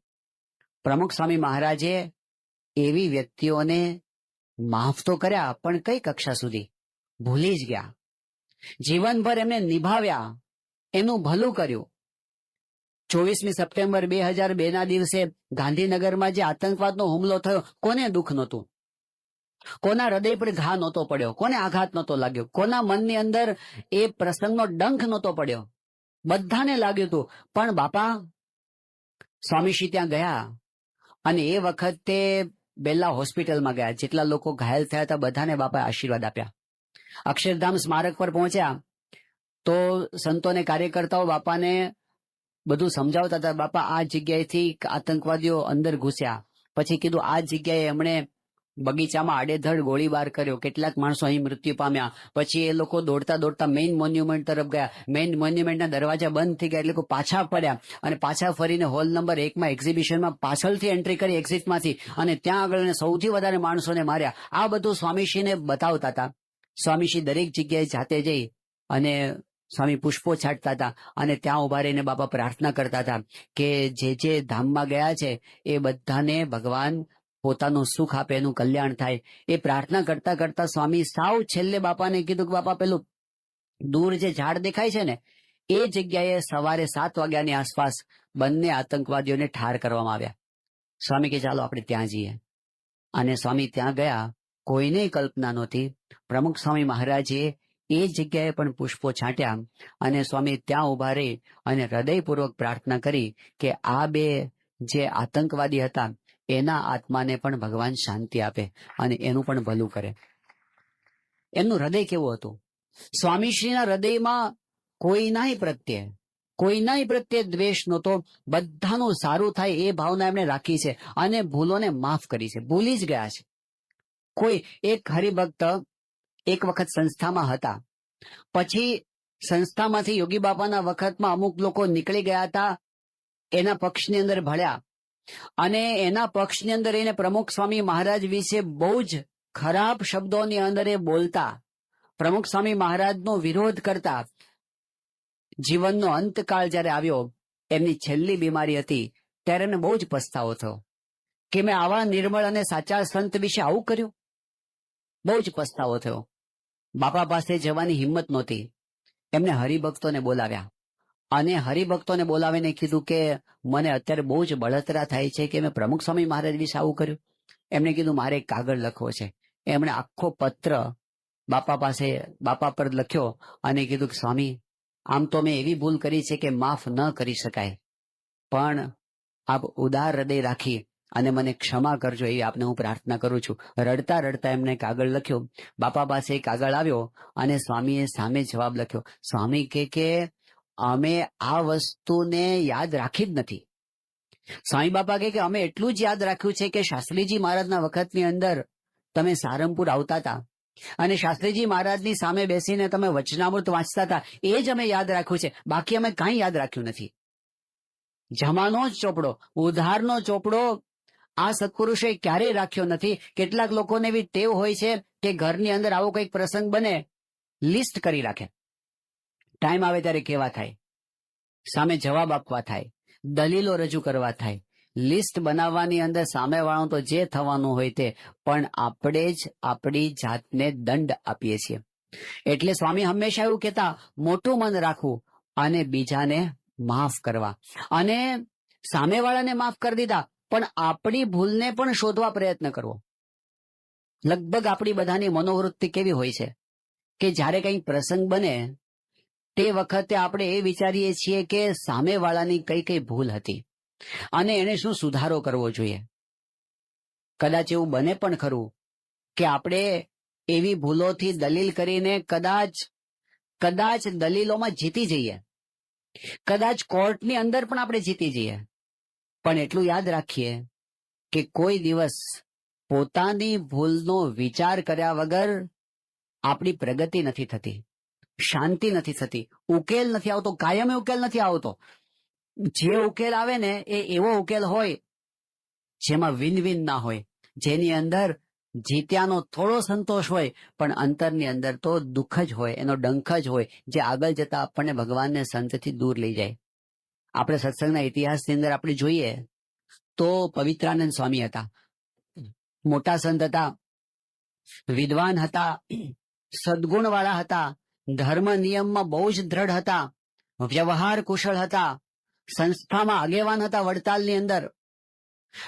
પ્રમુખ સ્વામી મહારાજે એવી વ્યક્તિઓને માફ તો કર્યા, પણ કઈ કક્ષા સુધી, ભૂલી જ ગયા. જીવનભર એમને નિભાવ્યા, એનું ભલું કર્યું. 24મી સપ્ટેમ્બર 2002 ના દિવસે ગાંધીનગરમાં જે આતંકવાદનો હુમલો થયો, કોને દુઃખ નહોતું? કોના હૃદય પર ઘા નહોતો પડ્યો? કોને આઘાત નહોતો લાગ્યો? કોના મનની અંદર એ પ્રસંગનો ડંખ નહોતો પડ્યો? બધાને લાગ્યું હતું. પણ બાપા સ્વામીશ્રી ત્યાં ગયા અને એ વખતે બેલા હોસ્પિટલમાં ગયા. જેટલા લોકો ઘાયલ થયા હતા બધાને બાપાએ આશીર્વાદ આપ્યા. અક્ષરધામ સ્મારક પર પહોંચ્યા તો સંતોને, કાર્યકર્તાઓ બાપાને બધું સમજાવતા હતા. બાપા આ જગ્યાએથી આતંકવાદીઓ અંદર ઘૂસ્યા, પછી કીધું આ જગ્યાએ એમણે બગીચામાં આડેધડ ગોળીબાર કર્યો, કેટલાક માણસો અહીં મૃત્યુ પામ્યા. પછી એ લોકો દોડતા દોડતા મેઇન મોન્યુમેન્ટ તરફ ગયા. મેઇન મોન્યુમેન્ટના દરવાજા બંધ થઈ ગયા એટલે લોકો પાછા ફર્યા અને પાછા ફરીને હોલ નંબર 1માં એક્ઝિબિશનમાં પાછળથી એન્ટ્રી કરી એક્ઝિટમાંથી, અને ત્યાં આગળ સૌથી વધારે માણસોને માર્યા. આ બધું સ્વામીશ્રીને બતાવતા હતા. સ્વામીશ્રી દરેક જગ્યાએ જાતે જઈ અને સ્વામી પુષ્પો છાંટતા હતા અને ત્યાં ઉભા રહીને બાપા પ્રાર્થના કરતા હતા કે જે ધામમાં ગયા છે એ બધાને ભગવાન પોતાનું સુખ આપે, એનું કલ્યાણ થાય. એ પ્રાર્થના કરતા કરતા સ્વામી સાવ છેલ્લે બાપાને કીધું કે બાપા પેલું દૂર જે ઝાડ દેખાય છે ને એ જગ્યાએ સવારે 7 વાગ્યાની આસપાસ બંને આતંકવાદીઓને ઠાર કરવામાં આવ્યા. સ્વામી કે ચાલો આપણે ત્યાં જઈએ. અને સ્વામી ત્યાં ગયા. કોઈને કલ્પના નહોતી. પ્રમુખ સ્વામી મહારાજે એ જગ્યાએ પણ પુષ્પો છાંટ્યા અને સ્વામી ત્યાં ઉભા રહી અને હૃદયપૂર્વક પ્રાર્થના કરી કે આ 2 જે આતંકવાદી હતા એના આત્માને પણ ભગવાન શાંતિ આપે અને એનું પણ ભલું કરે. એમનું હૃદય કેવું હતું? સ્વામીશ્રીના હૃદયમાં કોઈનાય પ્રત્યે દ્વેષ નહોતો. બધાનું સારું થાય એ ભાવના એમણે રાખી છે અને ભૂલોને માફ કરી છે, ભૂલી જ ગયા છે. કોઈ એક હરિભક્ત એક વખત સંસ્થામાં હતા, પછી સંસ્થામાંથી યોગી બાપાના વખતમાં અમુક લોકો નીકળી ગયા હતા, એના પક્ષની અંદર ભળ્યા અને એના પક્ષની અંદર એને પ્રમુખ સ્વામી મહારાજ વિશે બહુ જ ખરાબ શબ્દોની અંદર એ બોલતા, પ્રમુખ સ્વામી મહારાજનો વિરોધ કરતા. જીવનનો અંતકાળ જ્યારે આવ્યો, એમની છેલ્લી બીમારી હતી, ત્યારે એમને બહુ જ પસ્તાવો થયો કે મેં આવા નિર્મળ અને સાચા સંત વિશે આવું કર્યું. બહુ જ પસ્તાવો થયો. બાપા પાસે જવાની હિંમત નહોતી. એમને હરિભક્તોને બોલાવ્યા અને હરિભક્તોને બોલાવીને કીધું કે મને અત્યારે બહુ જ બળતરા થાય છે કે મેં પ્રમુખ સ્વામી મહારાજ વિશે આવું કર્યું. એમણે કીધું મારે એક કાગળ લખવો છે. એમણે આખો પત્ર બાપા પર લખ્યો અને કીધું કે સ્વામી, આમ તો મેં એવી ભૂલ કરી છે કે માફ ન કરી શકાય, પણ આપ ઉદાર હૃદય રાખી અને મને ક્ષમા કરજો એવી આપને હું પ્રાર્થના કરું છું. રડતા રડતા એમને કાગળ લખ્યો. બાપા પાસે કાગળ આવ્યો અને સ્વામીએ સામે જવાબ લખ્યો. સ્વામી કે અમે આ વસ્તુને યાદ રાખી જ નથી. સ્વામી બાપા કે અમે એટલું જ યાદ રાખ્યું છે કે શાસ્ત્રીજી મહારાજના વખતની અંદર તમે સારંગપુર આવતા હતા અને શાસ્ત્રીજી મહારાજની સામે બેસીને તમે વચનામૃત વાંચતા હતા, એ જ અમે યાદ રાખ્યું છે, બાકી અમે કાંઈ યાદ રાખ્યું નથી. જમાનો જ ચોપડો, ઉધારનો ચોપડો આ સત્પુરુષે ક્યારેય રાખ્યો નથી. કેટલાક લોકોને એવી ટેવ હોય છે કે ઘરની અંદર આવો કંઈક પ્રસંગ બને, લિસ્ટ કરી રાખે, ટાઈમ આવે ત્યારે કેવા થાય, સામે જવાબ આપવા થાય, દલીલો રજૂ કરવા થાય. લિસ્ટ બનાવવાની અંદર સામેવાળો તો જે થવાનું હોય તે, પણ આપણે જ આપણી જાતને દંડ આપીએ છીએ. એટલે સ્વામી હંમેશા એવું કહેતા, મોટું મન રાખવું અને બીજાને માફ કરવા. અને સામેવાળાને માફ કરી દીધા, પણ આપણી ભૂલને પણ શોધવા પ્રયત્ન કરવો. લગભગ આપણી બધાની મનોવૃત્તિ કેવી હોય છે કે જ્યારે કંઈક પ્રસંગ બને તે વખતે આપણે એ વિચારીએ છીએ કે સામેવાળાની કઈ કઈ ભૂલ હતી અને એને શું સુધારો કરવો જોઈએ. કદાચ એવું બને પણ ખરું કે આપણે એવી ભૂલોથી દલીલ કરીને કદાચ દલીલોમાં જીતી જઈએ, કદાચ કોર્ટની અંદર પણ આપણે જીતી જઈએ. પણ એટલું યાદ રાખીએ કે કોઈ દિવસ પોતાની ભૂલનો વિચાર કર્યા વગર આપણી પ્રગતિ નથી થતી, શાંતિ નથી થતી, ઉકેલ નથી આવતો, કાયમી ઉકેલ નથી આવતો. જે ઉકેલ આવે ને એ એવો ઉકેલ હોય જેમાં વિન વિન ના હોય, જેની અંદર જીત્યાનો થોડો સંતોષ હોય પણ અંતરની અંદર તો દુઃખ જ હોય, એનો ડંખ જ હોય, જે આગળ જતા આપણને ભગવાનને સંતથી દૂર લઈ જાય. આપણે સત્સંગના ઇતિહાસની અંદર આપણે જોઈએ તો પવિત્રાનંદ સ્વામી હતા, મોટા સંત હતા, વિદ્વાન હતા, સદગુણવાળા હતા, ધર્મ નિયમમાં બહુ જ દ્રઢ હતા, વ્યવહાર કુશળ હતા, સંસ્થામાં આગેવાન હતા. વડતાલની અંદર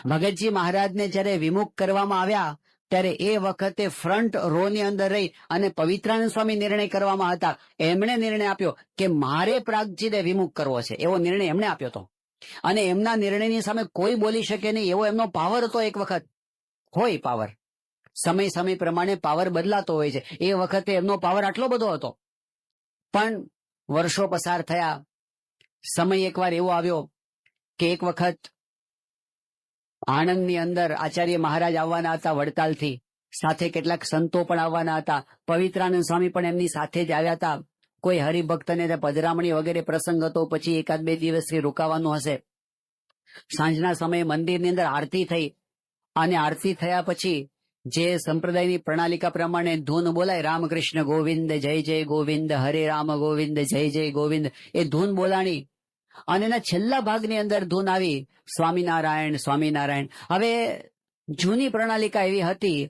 ભગતજી મહારાજને જ્યારે વિમુખ કરવામાં આવ્યા ત્યારે એ વખતે ફ્રન્ટ રો ની અંદર રહી અને પવિત્રાનંદ સ્વામી નિર્ણય કરવામાં હતા. એમણે નિર્ણય આપ્યો કે મારે પ્રાગજીને વિમુખ કરવો છે, એવો નિર્ણય એમણે આપ્યો હતો. અને એમના નિર્ણયની સામે કોઈ બોલી શકે નહીં એવો એમનો પાવર હતો. એક વખત હોય પાવર, સમય પ્રમાણે પાવર બદલાતો હોય છે. એ વખતે એમનો પાવર આટલો બધો હતો. પણ વર્ષો પસાર થયા, સમય એકવાર એવો આવ્યો કે એક વખત આણંદની અંદર આચાર્ય મહારાજ આવવાના હતા વડતાલથી, સાથે કેટલાક સંતો પણ આવવાના હતા. પવિત્રાનંદ સ્વામી પણ એમની સાથે જ આવ્યા હતા. કોઈ હરિભક્તને પધરામણી વગેરે પ્રસંગ હતો, પછી 1-2 દિવસથી રોકાવાનું હશે. સાંજના સમયે મંદિરની અંદર આરતી થઈ અને આરતી થયા પછી જે સંપ્રદાયની પ્રણાલિકા પ્રમાણે ધૂન બોલાય, રામકૃષ્ણ ગોવિંદ જય જય ગોવિંદ, હરે રામ ગોવિંદ જય જય ગોવિંદ, એ ધૂન બોલાણી અને એના છેલ્લા ભાગની અંદર ધૂન આવી સ્વામિનારાયણ સ્વામિનારાયણ. હવે જૂની પ્રણાલિકા એવી હતી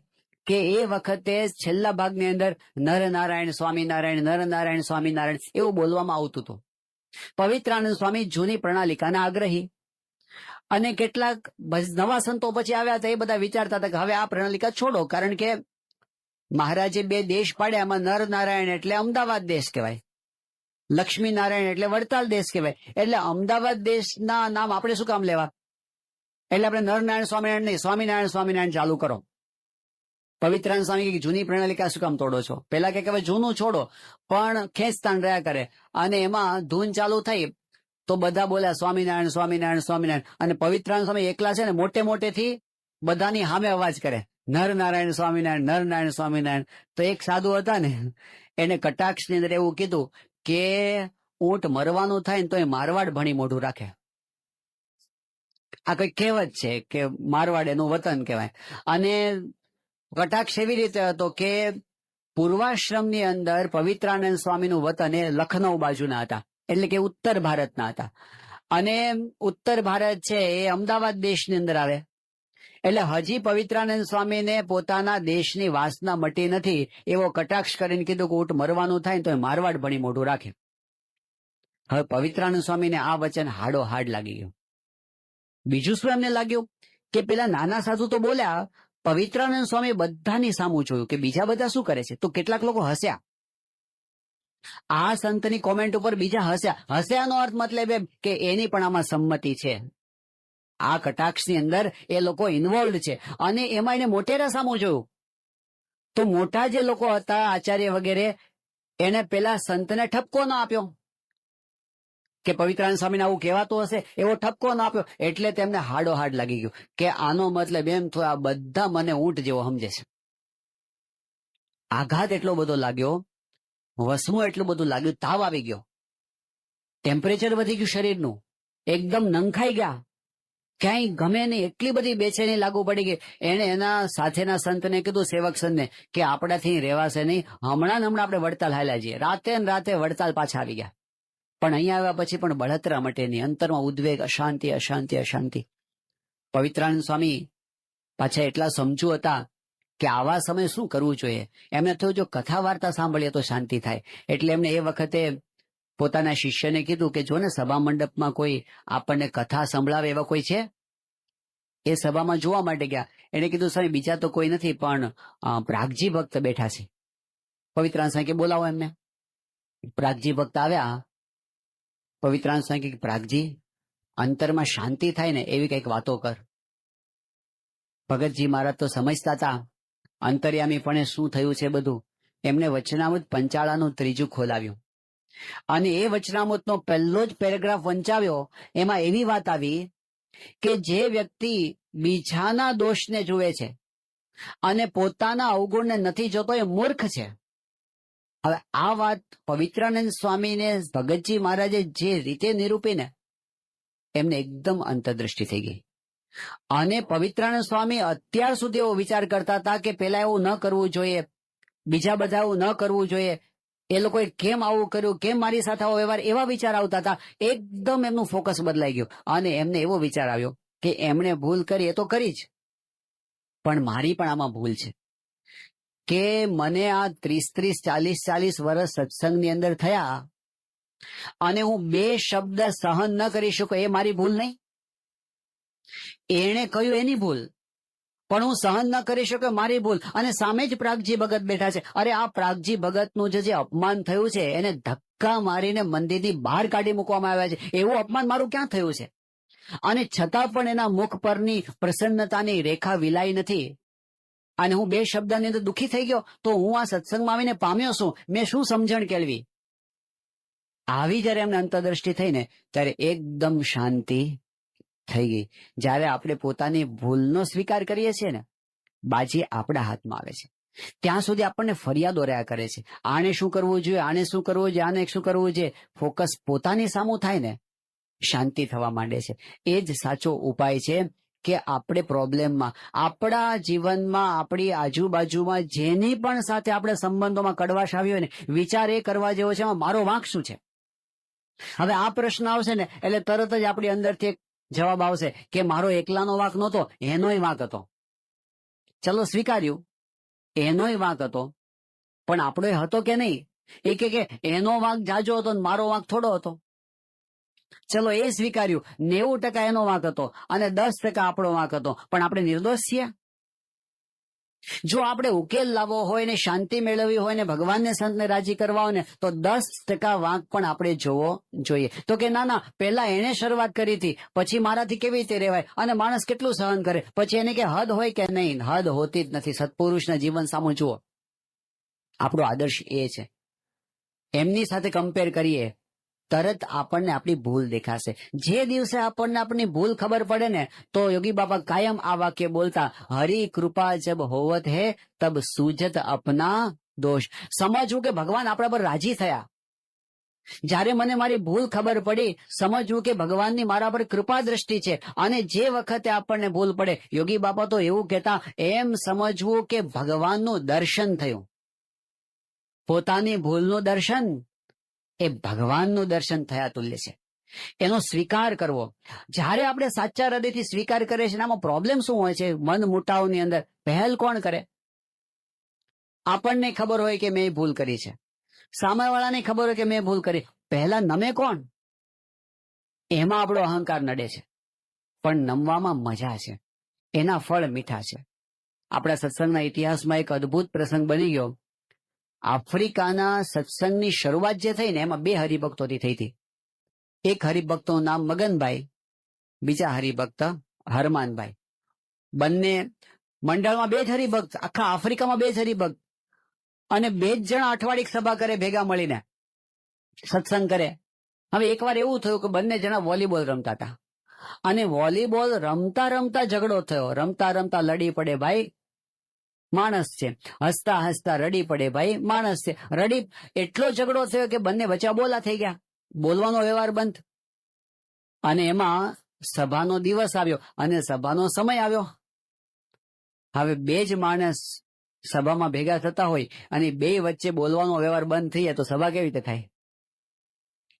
કે એ વખતે છેલ્લા ભાગની અંદર નરનારાયણ સ્વામિનારાયણ, નરનારાયણ સ્વામિનારાયણ એવું બોલવામાં આવતું હતું. પવિત્રાનંદ સ્વામી જૂની પ્રણાલિકાના આગ્રહી અને કેટલાક નવા સંતો પછી આવ્યા હતા, એ બધા વિચારતા હતા કે હવે આ પ્રણાલિકા છોડો, કારણ કે મહારાજે 2 દેશ પાડ્યા, એમાં નરનારાયણ એટલે અમદાવાદ દેશ કહેવાય, લક્ષ્મીનારાયણ એટલે વડતાલ દેશ કહેવાય. એટલે અમદાવાદ દેશના નામ આપણે શું કામ લેવા? એટલે આપણે નરનારાયણ સ્વામિનારાયણ નહીં, સ્વામિનારાયણ સ્વામિનારાયણ ચાલુ કરો. પવિત્રાનંદ સ્વામી કે જૂની પ્રણાલિકા શું કામ તોડો છો? પેલા કે હવે જૂનું છોડો, પણ ખેંચતાણ રહ્યા કરે. અને એમાં ધૂન ચાલુ થઈ તો બધા બોલ્યા સ્વામિનારાયણ સ્વામિનારાયણ સ્વામિનારાયણ. અને પવિત્રાનંદ સ્વામી એકલા છે ને મોટેથી બધાની સામે અવાજ કરે, નરનારાયણ સ્વામિનારાયણ, નરનારાયણ સ્વામિનારાયણ. તો એક સાધુ હતા ને, એને કટાક્ષની અંદર એવું કીધું કે ઊંટ મરવાનું થાય ને તો એ મારવાડ ભણી મોઢું રાખે. આ કઈ કહેવત છે કે મારવાડ એનું વતન કહેવાય. અને કટાક્ષ એવી રીતે હતો કે પૂર્વાશ્રમની અંદર પવિત્રાનંદ સ્વામીનું વતન એ લખનૌ બાજુના હતા, એટલે કે ઉત્તર ભારતના હતા. અને ઉત્તર ભારત છે એ અમદાવાદ દેશની અંદર આવે. એટલે હજી પવિત્રાનંદ સ્વામીને પોતાના દેશની વાસના મટી નથી, એવો કટાક્ષ કરીને કીધું કે ઊંટ મરવાનું થાય તો એ મારવાડ ભણી મોઢું રાખે. હવે પવિત્રાનંદ સ્વામીને આ વચન હાડો હાડ લાગી ગયું. બીજું શું એમને લાગ્યું કે પેલા નાના સાધુ તો બોલ્યા, પવિત્રાનંદ સ્વામી બધાની સામું જોયું કે બીજા બધા શું કરે છે. તો કેટલાક લોકો હસ્યા, આ સંતની કોમેન્ટ ઉપર બીજા હસ્યા. હસ્યાનો અર્થ મતલબ એમ કે એની પણ આમાં સંમતિ છે, આ કટાક્ષની અંદર એ લોકો ઇન્વોલ્વ છે. અને એમાં એને મોટેરા સામું જોયું. તો મોટા જે લોકો હતા આચાર્ય વગેરે, એને પેલા સંતને ઠપકો ન આપ્યો કે પવિત્રાનંદ સ્વામીને આવું કહેવાતું હશે, એવો ઠપકો ન આપ્યો. એટલે તેમને હાડો હાડ લાગી ગયું કે આનો મતલબ એમ થયો આ બધા મને ઊંટ જેવો સમજે છે. આઘાત એટલો બધો લાગ્યો, વસમું એટલું બધું લાગ્યું, તાવ આવી ગયો, ટેમ્પરેચર વધી ગયું શરીરનું, એકદમ નંખાઈ ગયા, ક્યાંય ગમે નહીં, એટલી બધી બેચેની લાગુ પડી ગઈ. એને એના સાથેના સંતને કીધું, સેવક સંતને, કે આપણાથી રહેવાશે નહીં, હમણાં આપણે વડતાલ હાલ્યા જઈએ. રાતે ને રાતે વડતાલ પાછા આવી ગયા. પણ અહીંયા આવ્યા પછી પણ બળતરા મટે નહીં, અંતરમાં ઉદ્વેગ, અશાંતિ અશાંતિ અશાંતિ. પવિત્રાનંદ સ્વામી પાછા એટલા સમજુ હતા કે આવા સમયે શું કરવું જોઈએ. એમને થયું જો કથા વાર્તા સાંભળીએ તો શાંતિ થાય. એટલે એમને એ વખતે પોતાના શિષ્યને કીધું કે જો ને સભા મંડપમાં કોઈ આપણને કથા સંભળાવે એવા કોઈ છે. એ સભામાં જોવા માટે ગયા. એને કીધું સ્વામી બીજા તો કોઈ નથી, પણ પ્રાગજી ભક્ત બેઠા છે. પવિત્રાનંદ સ્વામી કે બોલાવો એમને. પ્રાગજી ભક્ત આવ્યા. પવિત્રાનંદ સ્વામી કે પ્રાગજી, અંતરમાં શાંતિ થાય ને એવી કંઈક વાતો કર. ભગતજી મહારાજ તો સમજતા હતા અંતર્યામીપણે શું થયું છે બધું. એમને વચનામૃત પંચાળાનું 3 ખોલાવ્યું અને એ વચનામૃતનો પહેલો જ પેરેગ્રાફ વંચાવ્યો. એમાં એવી વાત આવી કે જે વ્યક્તિ બીજાના દોષને જુએ છે અને પોતાના અવગુણને નથી જોતો એ મૂર્ખ છે. હવે આ વાત પવિત્રાનંદ સ્વામીને ભગતજી મહારાજે જે રીતે નિરૂપીને એમને એકદમ અંતર્દૃષ્ટિ થઈ ગઈ. અને પવિત્રાનંદ સ્વામી અત્યાર સુધી એવો વિચાર કરતા હતા કે પેલા એવું ન કરવું જોઈએ, બીજા બધા એવું ન કરવું જોઈએ, એ લોકોએ કેમ આવું કર્યું, કેમ મારી સાથે આવો વ્યવહાર, એવા વિચાર આવતા હતા. એકદમ એમનું ફોકસ બદલાઈ ગયું અને એમને એવો વિચાર આવ્યો કે એમણે ભૂલ કરી એ તો કરી જ, પણ મારી પણ આમાં ભૂલ છે કે મને આ 30 40 વર્ષ સત્સંગની અંદર થયા અને હું 2 શબ્દ સહન ન કરી શકું, એ મારી ભૂલ નહીં. એણે કહ્યું એની ભૂલ, પણ હું સહન ન કરી શક્યો મારી ભૂલ. અને સામે જ પ્રાગજી ભગત બેઠા છે. અરે આ પ્રાગજી ભગતનું જે અપમાન થયું છે એને ધક્કા મારીને મંદિરની બહાર કાઢી મૂકવામાં આવ્યા છે. એવું અપમાન મારું ક્યાં થયું છે? અને છતાં પણ એના મુખ પરની પ્રસન્નતાની રેખા વિલાઈ નથી. અને હું 2 શબ્દની અંદર દુઃખી થઈ ગયો તો હું આ સત્સંગમાં આવીને પામ્યો છું, મેં શું સમજણ કેળવી? આવી જ્યારે એમને અંતર્દ્રષ્ટિ થઈ ને ત્યારે એકદમ શાંતિ થઈ ગઈ. જ્યારે આપણે પોતાની ભૂલનો સ્વીકાર કરીએ છીએ ને, બાજી આપણા હાથમાં આવે છે. ત્યાં સુધી આપણને ફરિયાદો રહ્યા કરે છે, આને શું કરવું જોઈએ, આને શું કરવું જોઈએ, આને શું કરવું જોઈએ. ફોકસ પોતાની સામું થાય ને, શાંતિ થવા માંડે છે. એ જ સાચો ઉપાય છે કે આપણે પ્રોબ્લેમમાં, આપણા જીવનમાં, આપણી આજુબાજુમાં જેની પણ સાથે આપણે સંબંધોમાં કડવાશ આવી હોય ને, વિચાર એ કરવા જેવો છે મારો વાંક શું છે. હવે આ પ્રશ્ન આવશે ને એટલે તરત જ આપણી અંદરથી એક જવાબ આવશે કે મારો એકલાનો વાંક નહોતો, એનોય વાંક હતો. ચલો સ્વીકાર્યું, એનોય વાંક હતો, પણ આપણો હતો કે નહીં? એ કે એનો વાંક જાજો હતો ને મારો વાંક થોડો હતો. ચલો એ સ્વીકાર્યું, 90% એનો વાંક હતો અને 10% આપણો વાંક હતો, પણ આપણે નિર્દોષ છીએ. જો આપણે ઉકેલ લાવવો હોય ને શાંતિ મેળવવી હોય ને ભગવાનને સંતને રાજી કરવા હોય ને તો 10% વાંક પણ આપણે જોવો જોઈએ. તો કે ના પહેલા એને શરૂઆત કરી હતી, પછી મારાથી કેવી રીતે રહેવાય? અને માણસ કેટલું સહન કરે? પછી એને કે હદ હોય કે નહીં? હદ હોતી જ નથી. સત્પુરુષના જીવન સામું જુઓ, આપણો આદર્શ એ છે. એમની સાથે કમ્પેર કરીએ તરત આપણને આપણી ભૂલ દેખાશે. જે દિવસે આપણને આપણી ભૂલ ખબર પડે ને તો યોગી બાબા કાયમ આ વાક્ય બોલતા, હરી કૃપા જબ હોવત હે તબ સૂજત અપના દોષ. સમજવું કે ભગવાન આપણા પર રાજી થયા. જ્યારે મને મારી ભૂલ ખબર પડી, સમજવું કે ભગવાનની મારા પર કૃપા દ્રષ્ટિ છે. અને જે વખતે આપણને ભૂલ પડે, યોગી બાબા તો એવું કહેતા, એમ સમજવું કે ભગવાનનું દર્શન થયું. પોતાની ભૂલનું દર્શન એ ભગવાનનું દર્શન થયા તુલ્ય છે. એનો સ્વીકાર કરવો. જ્યારે આપણે સાચા હૃદયથી સ્વીકાર કરીએ છીએ, આમાં પ્રોબ્લેમ શું હોય છે? મન મુટાવની અંદર પહેલ કોણ કરે? આપણને ખબર હોય કે મેં ભૂલ કરી છે, સામેવાળાને ખબર હોય કે મેં ભૂલ કરી, પહેલા નમે કોણ? એમાં આપણો અહંકાર નડે છે. પણ નમવામાં મજા છે, એના ફળ મીઠા છે. આપણા સત્સંગના ઇતિહાસમાં એક અદ્ભુત પ્રસંગ બની ગયો. આફ્રિકાના સત્સંગની શરૂઆત જે થઈ ને એમાં 2 હરિભક્તોથી થઈ હતી. એક હરિભક્તનું નામ મગનભાઈ, બીજા હરિભક્ત હરમાનભાઈ. બંને મંડળમાં 2 જ હરિભક્ત, આખા આફ્રિકામાં 2 જ હરિભક્ત. અને 2 જ જણા અઠવાડિક સભા કરે, ભેગા મળીને સત્સંગ કરે. હવે એકવાર એવું થયું કે બંને જણા વોલીબોલ રમતા હતા અને વોલીબોલ રમતા રમતા ઝઘડો થયો. રમતા રમતા લડી પડે ભાઈ. માણસ છે, હસતા હસતા રડી પડે ભાઈ, માણસ છે. રડી એટલો ઝઘડો થયો કે બંને વચ્ચે બોલા થઈ ગયા, બોલવાનો વ્યવહાર બંધ. અને એમાં સભાનો દિવસ આવ્યો અને સભાનો સમય આવ્યો. હવે બે જ માણસ સભામાં ભેગા થતા હોય અને બે વચ્ચે બોલવાનો વ્યવહાર બંધ થઈ જાય તો સભા કેવી રીતે થાય?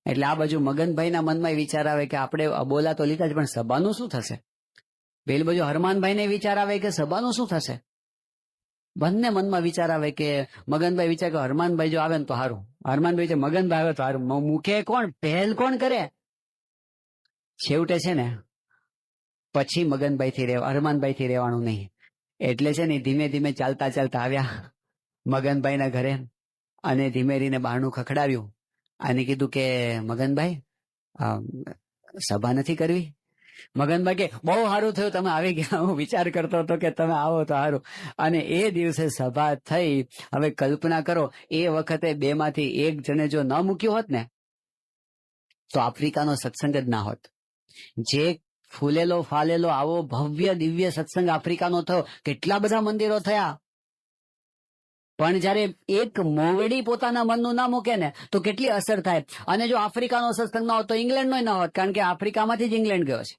એટલે આ બાજુ મગનભાઈના મનમાં વિચાર આવે કે આપણે બોલા તો લીધા જ, પણ સભાનું શું થશે? પેલી બાજુ હરમાનભાઈને વિચાર આવે કે સભાનું શું થશે? બંને મનમાં વિચાર આવે કે મગનભાઈ વિચાર કે હરમાનભાઈ જો આવે ને તો સારું, હરમાનભાઈ છે મગનભાઈ આવે તો સારું, મુખે કોણ પહેલ કોણ કરે? છેવટે છે ને પછી મગનભાઈ હરમાનભાઈ થી રહેવાનું નહીં. એટલે છે ને ધીમે ધીમે ચાલતા ચાલતા આવ્યા મગનભાઈના ઘરે અને ધીમે ધીમે બહારનું ખખડાવ્યું અને કીધું કે મગનભાઈ સભા નથી કરવી? મગનભાઈ કે બહુ સારું થયું તમે આવી ગયા, હું વિચાર કરતો હતો કે તમે આવો તો સારું. અને એ દિવસે સભા થઈ. હવે કલ્પના કરો એ વખતે બે માંથી એક જણે જો ન મૂક્યું હોત ને તો આફ્રિકાનો સત્સંગ જ ના હોત. જે ફૂલેલો ફાલેલો આવો ભવ્ય દિવ્ય સત્સંગ આફ્રિકાનો થયો, કેટલા બધા મંદિરો થયા, પણ જયારે એક મોવડી પોતાના મનનું ના મૂકે ને તો કેટલી અસર થાય. અને જો આફ્રિકાનો સત્સંગ ના હોત તો ઇંગ્લેન્ડનો ના હોત, કારણ કે આફ્રિકામાંથી જ ઇંગ્લેન્ડ ગયો છે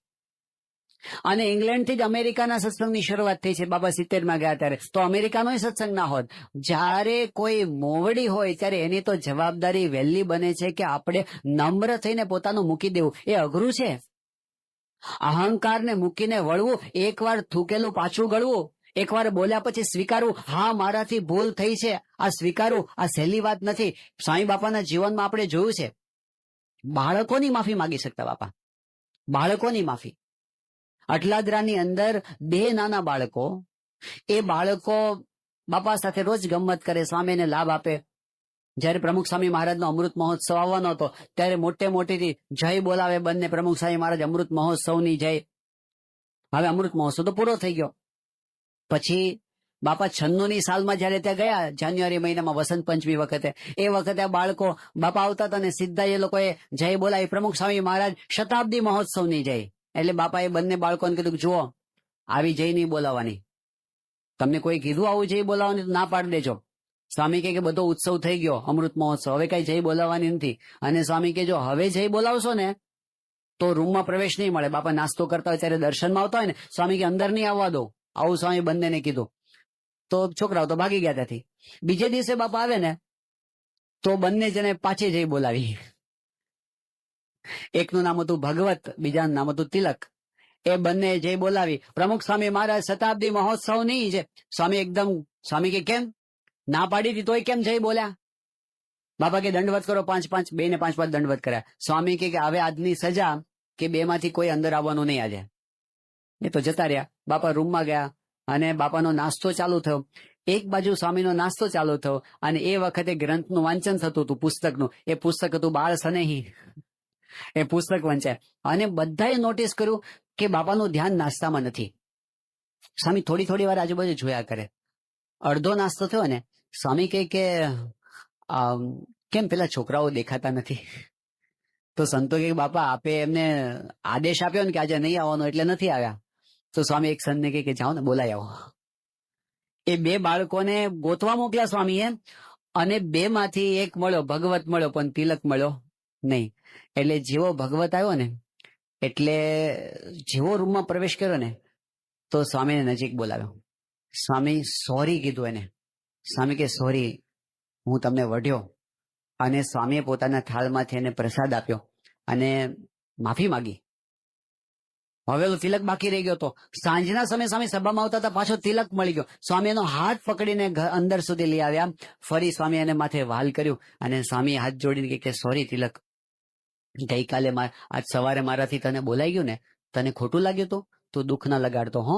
અને ઇંગ્લેન્ડથી જ અમેરિકાના સત્સંગની શરૂઆત થઈ છે. બાબા 70 ગયા ત્યારે તો અમેરિકાનો સત્સંગ ના હોત. જ્યારે કોઈ મોવડી હોય ત્યારે એની તો જવાબદારી વહેલી બને છે કે આપણે નમ્ર થઈને પોતાનું મૂકી દેવું. એ અઘરું છે. અહંકારને મૂકીને વળવું, એકવાર થૂકેલું પાછું ગળવું, એકવાર બોલ્યા પછી સ્વીકારવું, હા મારાથી ભૂલ થઈ છે, આ સ્વીકારવું, આ સહેલી વાત નથી. સ્વામી બાપાના જીવનમાં આપણે જોયું છે, બાળકોની માફી માંગી શકતા બાપા, બાળકોની માફી. અટલાદરાની અંદર 2 નાના બાળકો, એ બાળકો બાપા સાથે રોજ ગમત કરે, સ્વામીને લાભ આપે. જયારે પ્રમુખ સ્વામી મહારાજનો અમૃત મહોત્સવ આવવાનો હતો ત્યારે મોટે મોટીથી જય બોલાવે બંને. પ્રમુખ સ્વામી મહારાજ અમૃત મહોત્સવની જય. હવે અમૃત મહોત્સવ તો પૂરો થઈ ગયો. પછી બાપા 96ની સાલમાં જયારે ત્યાં ગયા, જાન્યુઆરી મહિનામાં વસંત પંચમી વખતે, એ વખતે આ બાળકો બાપા આવતા હતા અને સીધા એ લોકોએ જય બોલાવી, પ્રમુખ સ્વામી મહારાજ શતાબ્દી મહોત્સવની જય. એટલે બાપાએ બંને બાળકોને કીધું, જુઓ આવી જય નહીં બોલાવવાની, તમને કોઈ કીધું આવું જય બોલાવવાની તો ના પાડી દેજો. સ્વામી કે બધો ઉત્સવ થઈ ગયો, અમૃત મહોત્સવ, હવે કઈ જય બોલાવવાની નથી. અને સ્વામી કે જો હવે જય બોલાવશો ને તો રૂમમાં પ્રવેશ નહીં મળે. બાપા નાસ્તો કરતા હોય ત્યારે દર્શનમાં આવતા હોય ને, સ્વામી કે અંદર નહીં આવવા દો, આવું સ્વામી બંનેને કીધું. તો છોકરાઓ તો ભાગી ગયા ત્યાંથી. બીજે દિવસે બાપા આવે ને તો બંને જણે પાછી જઈ બોલાવી. એકનું નામ હતું ભગવત, બીજાનું નામ હતું તિલક. એ બંને જઈ બોલાવી. પ્રમુખ સ્વામી મહારાજ શતાબ્દી મહોત્સવ નહીં છે. સ્વામી એકદમ, સ્વામી કે કેમ ના પાડી હતી તોય કેમ જઈ બોલ્યા? બાપા કે દંડવત કરો 5-5, 2 ને 5-5 દંડવત કર્યા. સ્વામી કે હવે આજની સજા કે 2 માંથી કોઈ અંદર આવવાનું નહીં આજે. એ તો જતા રહ્યા. બાપા રૂમમાં ગયા અને બાપાનો નાસ્તો ચાલુ થયો. એક બાજુ સ્વામીનો નાસ્તો ચાલુ થયો અને એ વખતે ગ્રંથનું વાંચન થતું હતું, પુસ્તકનું. એ પુસ્તક હતું બાળ સ્નેહી. એ પુસ્તક વંચાય અને બધાએ નોટિસ કર્યું કે બાપાનું ધ્યાન નાસ્તામાં નથી. સ્વામી થોડી થોડી વાર આજુબાજુ જોયા કરે. અડધો નાસ્તો થયો ને, સ્વામી કહે કે કેમ પેલા છોકરાઓ દેખાતા નથી? તો સંતો કે બાપા આપે એમને આદેશ આપ્યો ને કે આજે નહીં આવવાનો એટલે નથી આવ્યા. તો સ્વામી એક સંતને કહે કે જાઓ ને બોલાઈ આવો. એ 2 બાળકોને ગોતવા મોકલ્યા સ્વામીએ અને 2 માંથી એક મળ્યો, ભગવત મળ્યો, પણ તિલક મળ્યો નહીં. એટલે જેવો ભગવત આવ્યો ને એટલે જેવો રૂમમાં પ્રવેશ કર્યો ને તો સ્વામીને નજીક બોલાવ્યો. સ્વામી સોરી કીધું એને. સ્વામી કે સોરી, હું તમને વઢ્યો. અને સ્વામીએ પોતાના થાળમાંથી એને પ્રસાદ આપ્યો અને માફી માંગી. હવે તિલક બાકી રહી ગયો હતો. સાંજના સમયે સ્વામી સભામાં આવતા હતા, પાછો તિલક મળી ગયો. સ્વામી એનો હાથ પકડીને અંદર સુધી લઈ આવ્યા. ફરી સ્વામી એને માથે વાલ કર્યું અને સ્વામી હાથ જોડીને કે સોરી તિલક, ગઈકાલે આજ સવારે મારાથી તને બોલાઈ ગયું ને, તને ખોટું લાગ્યું હતું, તું દુઃખ ના લગાડતો હો.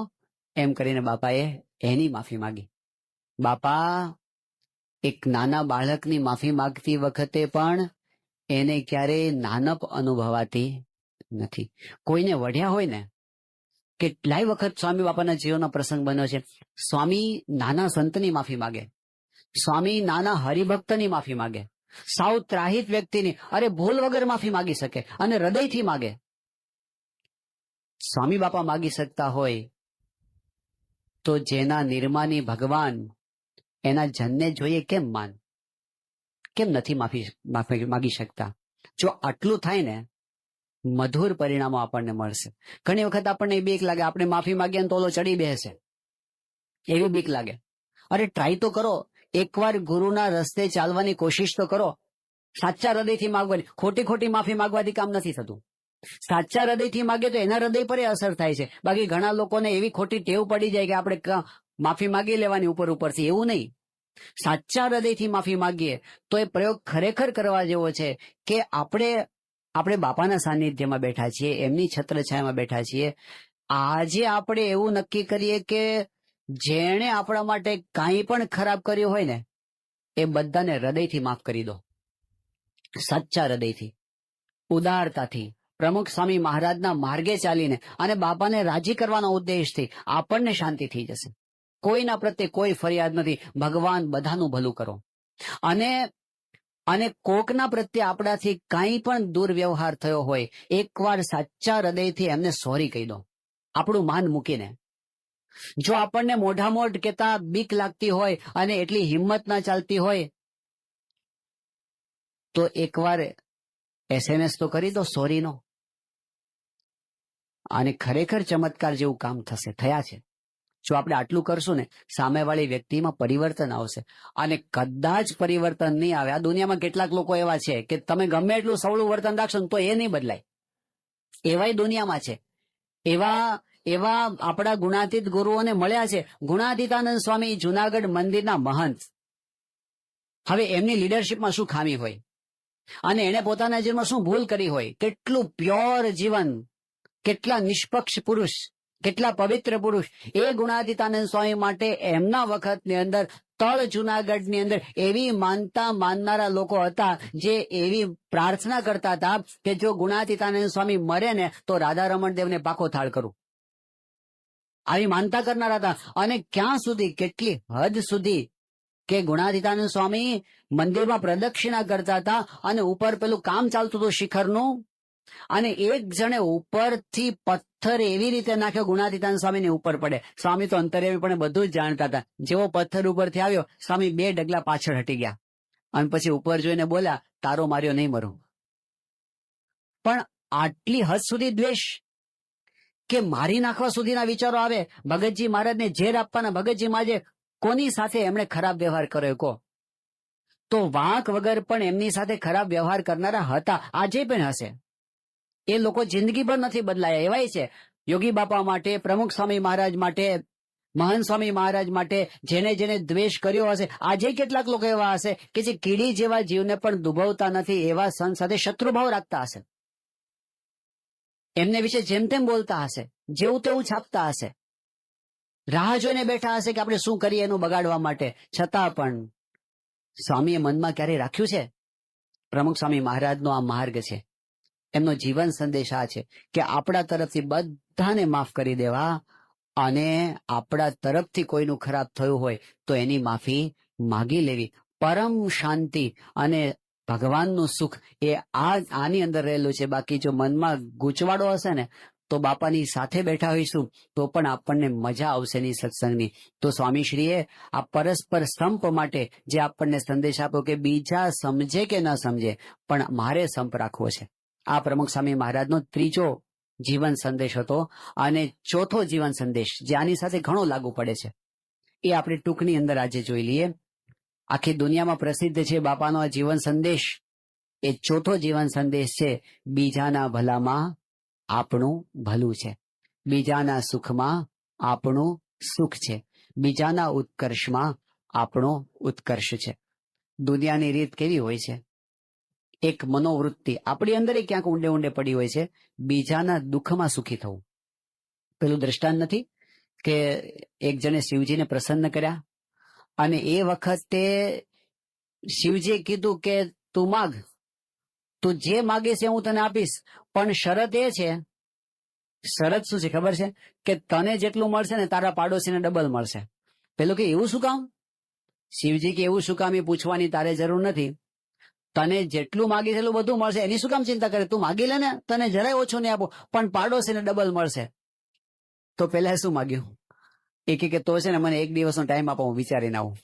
એમ કરીને બાપાએ એની માફી માંગી. બાપા એક નાના બાળકની માફી માંગતી વખતે પણ એને ક્યારેય નાનપ અનુભવાતી નથી. કોઈને વઢ્યા હોય ને, કેટલાય વખત સ્વામી બાપાના જીવનનો પ્રસંગ બન્યો છે. સ્વામી નાના સંતની માફી માંગે, સ્વામી નાના હરિભક્તની માફી માંગે, સાવ ત્રાહિત વ્યક્તિની અરે ભૂલ વગર માફી માંગી શકે અને હૃદયથી માંગે. સ્વામી બાપા માંગી શકતા હોય તો જેના નિર્માની ભગવાન એના જનને જોઈએ કેમ કેમ નથી માફી માગી શકતા? જો આટલું થાય ને, મધુર પરિણામો આપણને મળશે. ઘણી વખત આપણને બીક લાગે, આપણે માફી માંગીએ ને તો ઓલો ચડી બેસે, એવી બીક લાગે. અરે ટ્રાય તો કરો, એકવાર ગુરુના રસ્તે ચાલવાની કોશિશ તો કરો. સાચા હૃદયથી માગવાની. ખોટી માફી માંગવાથી કામ નથી થતું. સાચા હૃદયથી માગે તો એના હૃદય પર અસર થાય છે. બાકી ઘણા લોકોને એવી ખોટી ટેવ પડી જાય કે આપણે માફી માંગી લેવાની ઉપરથી. એવું નહીં. સાચા હૃદયથી માફી માંગીએ તો એ પ્રયોગ ખરેખર કરવા જેવો છે કે આપણે બાપાના સાનિધ્યમાં બેઠા છીએ, એમની છત્રછાયામાં બેઠા છીએ. આજે આપણે એવું નક્કી કરીએ કે જેણે આપણા માટે કાંઈ પણ ખરાબ કર્યું હોય ને, એ બધાને હૃદયથી માફ કરી દો. સાચા હૃદયથી, ઉદારતાથી, પ્રમુખ સ્વામી મહારાજના માર્ગે ચાલીને અને બાપાને રાજી કરવાના ઉદ્દેશથી આપણને શાંતિ થઈ જશે. કોઈના પ્રત્યે કોઈ ફરિયાદ નથી. ભગવાન બધાનું ભલું કરો. અને કોકના પ્રત્યે આપણાથી કાંઈ પણ દુર્વ્યવહાર થયો હોય, એકવાર સાચા હૃદયથી એમને સોરી કહી દો, આપણું માન મૂકીને. જો આપણને મોઢામોઢ કહેતા બીક લાગતી હોય અને એટલી હિંમત ના ચાલતી હોય, તો એકવાર SMS તો કરી દો સોરીનો, અને ખરેખર ચમત્કાર જેવું કામ થશે. થયા છે. જો આપણે આટલું કરશું ને, સામેવાળી વ્યક્તિમાં પરિવર્તન આવશે. અને કદાચ પરિવર્તન નહીં આવે, આ દુનિયામાં કેટલાક લોકો એવા છે કે તમે ગમે એટલું સવળું વર્તન રાખશો ને તો એ નહીં બદલાય. એવાય દુનિયામાં છે. એવા આપણા ગુણાતીત ગુરુઓને મળ્યા છે. ગુણાતીતાનંદ સ્વામી જુનાગઢ મંદિરના મહંત. હવે એમની લીડરશીપમાં શું ખામી હોય અને એને પોતાના જીવનમાં શું ભૂલ કરી હોય, કેટલું પ્યોર જીવન, કેટલા નિષ્પક્ષ પુરુષ, કેટલા પવિત્ર પુરુષ. એ ગુણાતીતાનંદ સ્વામી માટે એમના વખતની અંદર તળ જુનાગઢની અંદર એવી માનતા માનનારા લોકો હતા જે એવી પ્રાર્થના કરતા હતા કે જો ગુણાતીતાનંદ સ્વામી મરે ને તો રાધા રમણ દેવને પાકો થાળ કરું. આવી માનતા કરનારા હતા. અને ક્યાં સુધી, કેટલી હદ સુધી કે ગુણાતીતાનંદ સ્વામી મંદિરમાં પ્રદક્ષિણા કરતા હતા અને ઉપર પેલું કામ ચાલતું હતું શિખરનું, અને એક જણે ઉપરથી પથ્થર એવી રીતે નાખ્યો ગુણાતીતાનંદ સ્વામીને ઉપર પડે. સ્વામી તો અંતર્યામી પણ બધું જ જાણતા હતા. જેવો પથ્થર ઉપરથી આવ્યો, સ્વામી 2 ડગલા પાછળ હટી ગયા અને પછી ઉપર જોઈને બોલ્યા, તારો માર્યો નહીં મરું. પણ આટલી હદ સુધી દ્વેષ કે મારી નાખવા સુધીના વિચારો આવે. ભગતજી મહારાજને ઝેર આપવાના. ભગતજી મહારાજે કોની સાથે એમણે ખરાબ વ્યવહાર કર્યો કહો? તો વાંક વગર પણ એમની સાથે ખરાબ વ્યવહાર કરનારા હતા, આજે પણ હશે. એ લોકો જિંદગી પર નથી બદલાયા. એવાય છે. યોગી બાપા માટે, પ્રમુખ સ્વામી મહારાજ માટે, મહંત સ્વામી મહારાજ માટે જેને દ્વેષ કર્યો હશે, આજે કેટલાક લોકો એવા હશે કે જે કીડી જેવા જીવને પણ દુભવતા નથી, એવા સંત સાથે શત્રુભાવ રાખતા હશે. એમને વિશે જેમ તેમ બોલતા હશે, જેવું તેવું છાપતા હશે, રાહ જોઈને બેઠા હશે કે આપણે શું કરીએ એનું બગાડવા માટે. છતાં પણ સ્વામીએ મનમાં ક્યારેય રાખ્યું છે? પ્રમુખ સ્વામી મહારાજનો આ માર્ગ છે, એમનો જીવન સંદેશ આ છે કે આપણા તરફથી બધાને માફ કરી દેવા, અને આપણા તરફથી કોઈનું ખરાબ થયું હોય તો એની માફી માગી લેવી. પરમ શાંતિ અને ભગવાનનું સુખ એ આની અંદર રહેલું છે. બાકી જો મનમાં ગૂંચવાડો હશે ને તો બાપાની સાથે બેઠા હોઈશું તો પણ આપણને મજા આવશે નહીં સત્સંગની. તો સ્વામીશ્રીએ આ પરસ્પર સંપ માટે જે આપણને સંદેશ આપ્યો કે બીજા સમજે કે ન સમજે પણ મારે સંપ રાખવો છે. આ પ્રમુખ સ્વામી મહારાજનો 3જો જીવન સંદેશ હતો. અને 4થો જીવન સંદેશ જે આની સાથે ઘણો લાગુ પડે છે એ આપણે ટૂંકની અંદર આજે જોઈ લઈએ. આખી દુનિયામાં પ્રસિદ્ધ છે બાપાનો આ જીવન સંદેશ. એ 4થો જીવન સંદેશ છે, બીજાના ભલામાં આપણું ભલું છે, બીજાના સુખમાં આપણું સુખ છે, બીજાના ઉત્કર્ષમાં આપણો ઉત્કર્ષ છે. દુનિયાની રીત કેવી હોય છે? એક મનોવૃત્તિ આપણી અંદર ક્યાંક ઊંડે ઊંડે પડી હોય છે, બીજાના દુઃખમાં સુખી થવું. પેલું દ્રષ્ટાંત નથી કે એક જણે શિવજીને પ્રસન્ન કર્યા અને એ વખતે શિવજીએ કીધું કે તું માગ, તું જે માગીશ એ હું તને આપીશ, પણ શરત એ છે. શરત શું છે ખબર છે? કે તને જેટલું મળશે ને તારા પાડોશીને ડબલ મળશે. પેલું કે એવું શું કામ? શિવજી કે એવું શું કામ એ પૂછવાની તારે જરૂર નથી. તને જેટલું માગીશ એટલું બધું મળશે, એની શું કામ ચિંતા કરે? તું માગી લે ને, તને જરાય ઓછું નહીં આપો, પણ પાડોશીને ડબલ મળશે. તો પેલા શું માગ્યું? એ કે તો છે ને મને એક દિવસનો ટાઈમ આપો, હું વિચારીને આવું.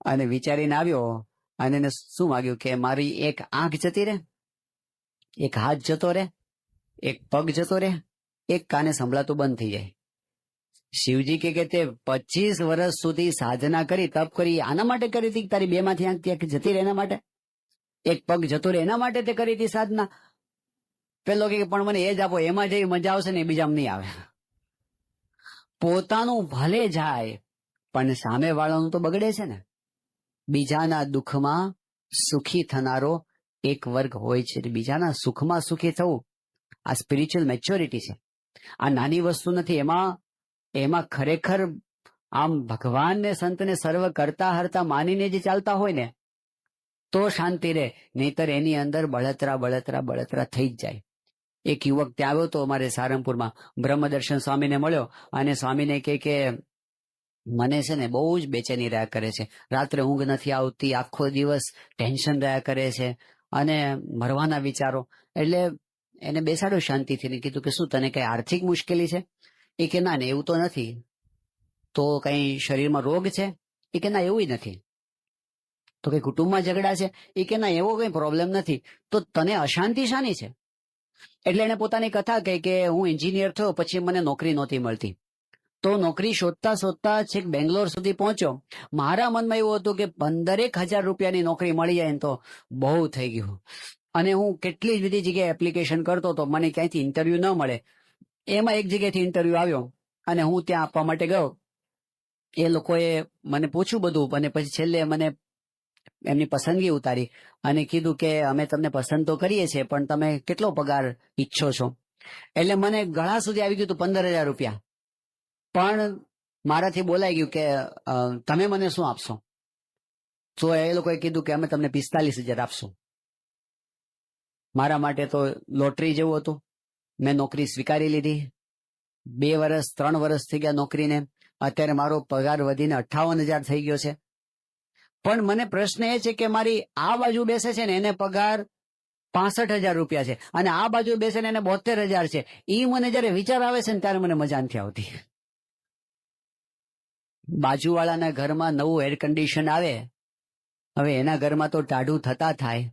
અને વિચારીને આવ્યો અને એને શું માગ્યું કે મારી એક આંખ જતી રહે, એક હાથ જતો રહે, એક પગ જતો રહે, એક કાને સંભળાતું બંધ થઈ જાય. શિવજી કે તે 25 વર્ષ સુધી સાધના કરી, તપ કરી, આના માટે કરી હતી તારી બે માંથી આંખ ત્યાં જતી રહે એના માટે, એક પગ જતો રહે એના માટે તે કરી હતી સાધના. પેલો કે પણ મને એ જ આપો, એમાં જેવી મજા આવશે ને એ બીજામાં નહીં આવે. પોતાનું ભલે જાય પણ સામે વાળાનું તો બગડે છે ને. બીજાના દુઃખમાં સુખી થનારો એક વર્ગ હોય છે, બીજાના સુખમાં સુખી થવું આ સ્પિરિચ્યુઅલ મેચ્યોરિટી છે. આ નાની વસ્તુ નથી. એમાં ખરેખર આમ ભગવાનને સંતને સર્વ કરતા હરતા માનીને જે ચાલતા હોય ને તો શાંતિ રહે, નહીતર એની અંદર બળતરા થઈ જ જાય. એક યુવક ત્યાં આવ્યો તો અમારે સારંગપુરમાં, બ્રહ્મદર્શન સ્વામીને મળ્યો અને સ્વામીને કે મને છે ને બહુ જ બેચેની રહ્યા કરે છે, રાત્રે ઊંઘ નથી આવતી, આખો દિવસ ટેન્શન રહ્યા કરે છે અને મરવાના વિચારો. એટલે એને બેસાડ્યો શાંતિથી ને કીધું કે શું તને કઈ આર્થિક મુશ્કેલી છે? એ કે ના એવું તો નથી. તો કઈ શરીરમાં રોગ છે? એ કે ના એવું નથી. તો કઈ કુટુંબમાં ઝઘડા છે? એ કે ના એવો કઈ પ્રોબ્લેમ નથી. તો તને અશાંતિ શાની છે? એટલે એને પોતાની કથા કહી કે હું એન્જિનિયર થયો, પછી મને નોકરી નહોતી મળતી, તો નોકરી શોધતા છેક બેંગ્લોર સુધી પહોંચ્યો. મારા મનમાં એવું હતું કે 15,000 રૂપિયાની નોકરી મળી જાય તો બહુ થઈ ગયું. અને હું કેટલી જ બધી જગ્યાએ એપ્લિકેશન કરતો હતો, મને ક્યાંયથી ઇન્ટરવ્યુ ન મળે. એમાં એક જગ્યાએથી ઇન્ટરવ્યુ આવ્યો અને હું ત્યાં આપવા માટે ગયો. એ લોકોએ મને પૂછ્યું બધું અને પછી છેલ્લે મને એમની પસંદગી ઉતારી અને કીધું કે અમે તમને પસંદ તો કરીએ છીએ પણ તમે કેટલો પગાર ઈચ્છો છો? એટલે મને ગળા સુધી આવી ગયું હતું 15,000 રૂપિયા. પણ મારાથી બોલાઈ ગયું કે તમે મને શું આપશો? તો એ લોકોએ કીધું કે અમે તમને 45,000 આપશું. મારા માટે તો લોટરી જેવું હતું. મેં નોકરી સ્વીકારી લીધી. 2 વર્ષ 3 વર્ષ થઈ ગયા નોકરીને. અત્યારે મારો પગાર વધીને 58,000 થઈ ગયો છે. પણ મને પ્રશ્ન એ છે કે મારી આ બાજુ બેસે છે ને એને પગાર 65,000 રૂપિયા છે અને આ બાજુ બેસે ને એને 72,000 છે. એ મને જયારે વિચાર આવે છે ને ત્યારે મને મજા નથી આવતી. બાજુવાળાના ઘરમાં નવું એર કન્ડિશન આવે, હવે એના ઘરમાં તો ટાઢું થતા થાય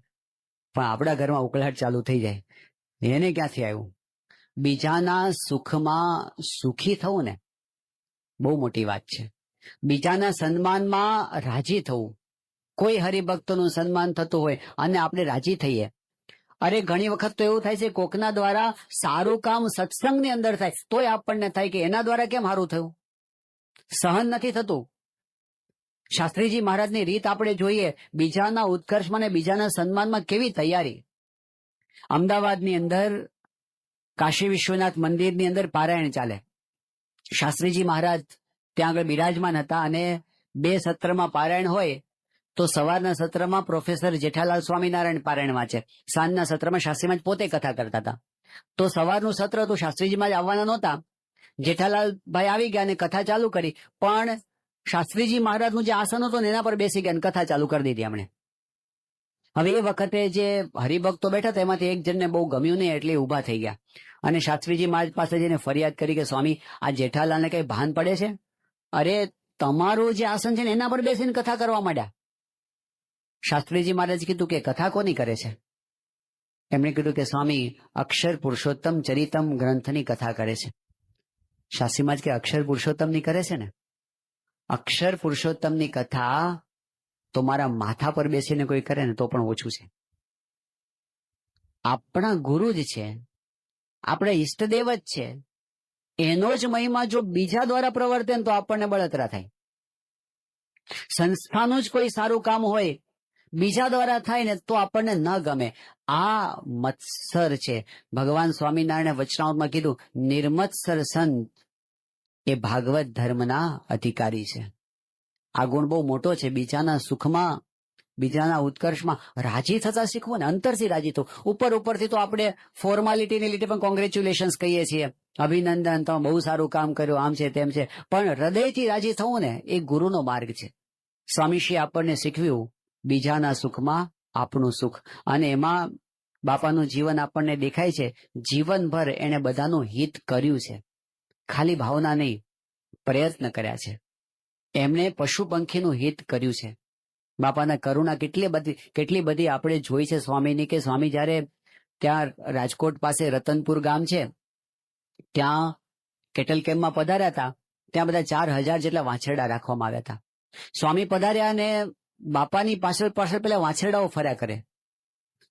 પણ આપણા ઘરમાં ઉકળાટ ચાલુ થઈ જાય. એને ક્યાંથી આવ્યું? બીજાના સુખમાં સુખી થવું ને બહુ મોટી વાત છે. બીજાના સન્માનમાં રાજી થવું. કોઈ હરિભક્તોનું સન્માન થતું હોય અને આપણે રાજી થઈએ. અરે ઘણી વખત તો એવું થાય છે કોકના દ્વારા સારું કામ સત્સંગની અંદર થાય તોય આપણને થાય કે એના દ્વારા કેમ સારું થયું, સહન નથી થતું. શાસ્ત્રીજી મહારાજની રીત આપણે જોઈએ, બીજાના ઉત્કર્ષમાં ને બીજાના સન્માનમાં કેવી તૈયારી. અમદાવાદની અંદર કાશી વિશ્વનાથ મંદિરની અંદર પારાયણ ચાલે. શાસ્ત્રીજી મહારાજ ત્યાં આગળ બિરાજમાન હતા અને 2 સત્રમાં પારાયણ હોય તો સવારના સત્રમાં પ્રોફેસર જેઠાલાલ સ્વામિનારાયણ પારાયણ વાંચે, સાંજના સત્રમાં શાસ્ત્રીમાં જ પોતે કથા કરતા હતા. તો સવારનું સત્ર તો શાસ્ત્રીજીમાં જ આવવાના નહોતા. જેઠાલાલભાઈ આવી ગયા અને કથા ચાલુ કરી, પણ શાસ્ત્રીજી મહારાજનું જે આસન હતું એના પર બેસી ગયા અને કથા ચાલુ કરી દીધી એમણે. હવે એ વખતે જે હરિભક્તો બેઠા હતા એમાંથી એક જણને બહુ ગમ્યું નહીં એટલે ઊભા થઈ ગયા અને શાસ્ત્રીજી મહારાજ પાસે જઈને ફરિયાદ કરી કે સ્વામી આ જેઠાલાલને કઈ ભાન પડે છે? અરે તમારું જે આસન છે ને એના પર બેસીને કથા કરવા માંડ્યા. શાસ્ત્રીજી મહારાજ કીધું કે કથા કોની કરે છે? એમણે કીધું કે સ્વામી અક્ષર પુરુષોત્તમ ચરિતમ ગ્રંથની કથા કરે છે. શાસ્ત્રી મહારાજ કે અક્ષર પુરુષોત્તમની કરે છે ને? અક્ષર પુરુષોત્તમની કથા તો મારા માથા પર બેસીને કોઈ કરે ને તો પણ ઓછું છે. આપણા ગુરુ જ છે, આપણા ઈષ્ટદેવ જ છે, એનો જ મહિમા જો બીજા દ્વારા પ્રવર્તે તો આપણને બળતરા થાય. સંસ્થાનું જ કોઈ સારું કામ હોય બીજા દ્વારા થાય ને તો આપણને ન ગમે. આ મત્સર છે. ભગવાન સ્વામિનારાયણે વચનામૃતમાં કીધું નિર્મત્સર સંત એ ભાગવત ધર્મના અધિકારી છે. આ ગુણ બહુ મોટો છે. બીજાના સુખમાં બીજાના ઉત્કર્ષમાં રાજી થતા શીખવું ને, અંતરથી રાજી થવું. ઉપરથી તો આપણે ફોર્માલિટીની લીધે પણ કોંગ્રેચ્યુલેશન્સ કહીએ છીએ, અભિનંદન, તમે બહુ સારું કામ કર્યું, આમ છે તેમ છે, પણ હૃદયથી રાજી થવું ને એ ગુરુનો માર્ગ છે. સ્વામીશ્રીએ આપણને શીખવ્યું બીજાના સુખમાં આપણું સુખ, અને એમાં બાપાનું જીવન આપણને દેખાય છે. જીવનભર એને બધાનું હિત કર્યું છે, ખાલી ભાવના નહીં. પ્રયત્ન કર્યા છે. એમણે પશુ પંખીનું હિત કર્યું છે. બાપાના કરુણા કેટલી બધી આપણે જોઈ છે સ્વામીની, કે સ્વામી જયારે ત્યાં રાજકોટ પાસે રતનપુર ગામ છે ત્યાં કેટલ કેમ્પમાં પધાર્યા હતા, ત્યાં બધા 4,000 જેટલા વાછરડા રાખવામાં આવ્યા હતા. સ્વામી પધાર્યા અને બાપાની પાછળ પાછળ પેલા વાછરડાઓ ફર્યા કરે.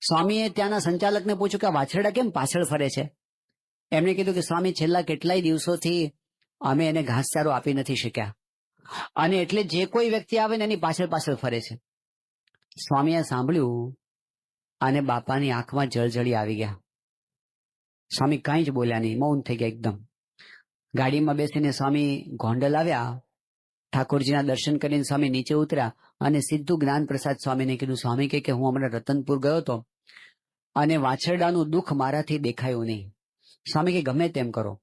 સ્વામીએ ત્યાંના સંચાલકને પૂછ્યું કે આ વાછરડા કેમ પાછળ ફરે છે? એમણે કીધું કે સ્વામી, છેલ્લા કેટલાય દિવસોથી અમે એને ઘાસચારો આપી નથી શક્યા અને એટલે જે કોઈ વ્યક્તિ આવે ને એની પાછળ પાછળ ફરે છે. સ્વામીએ સાંભળ્યું અને બાપાની આંખમાં જળજળી આવી ગયા. સ્વામી કાંઈ જ બોલ્યા નહીં, મૌન થઈ ગયા એકદમ. ગાડીમાં બેસીને સ્વામી ગોંડલ આવ્યા. ઠાકોરજીના દર્શન કરીને સ્વામી નીચે ઉતર્યા અને સીધું જ્ઞાન પ્રસાદ સ્વામીને કીધું. સ્વામી કે હું હમણાં રતનપુર ગયો હતો અને વાછરડાનું દુઃખ મારાથી દેખાયું નહીં. સ્વામી કે ગમે તેમ કરો,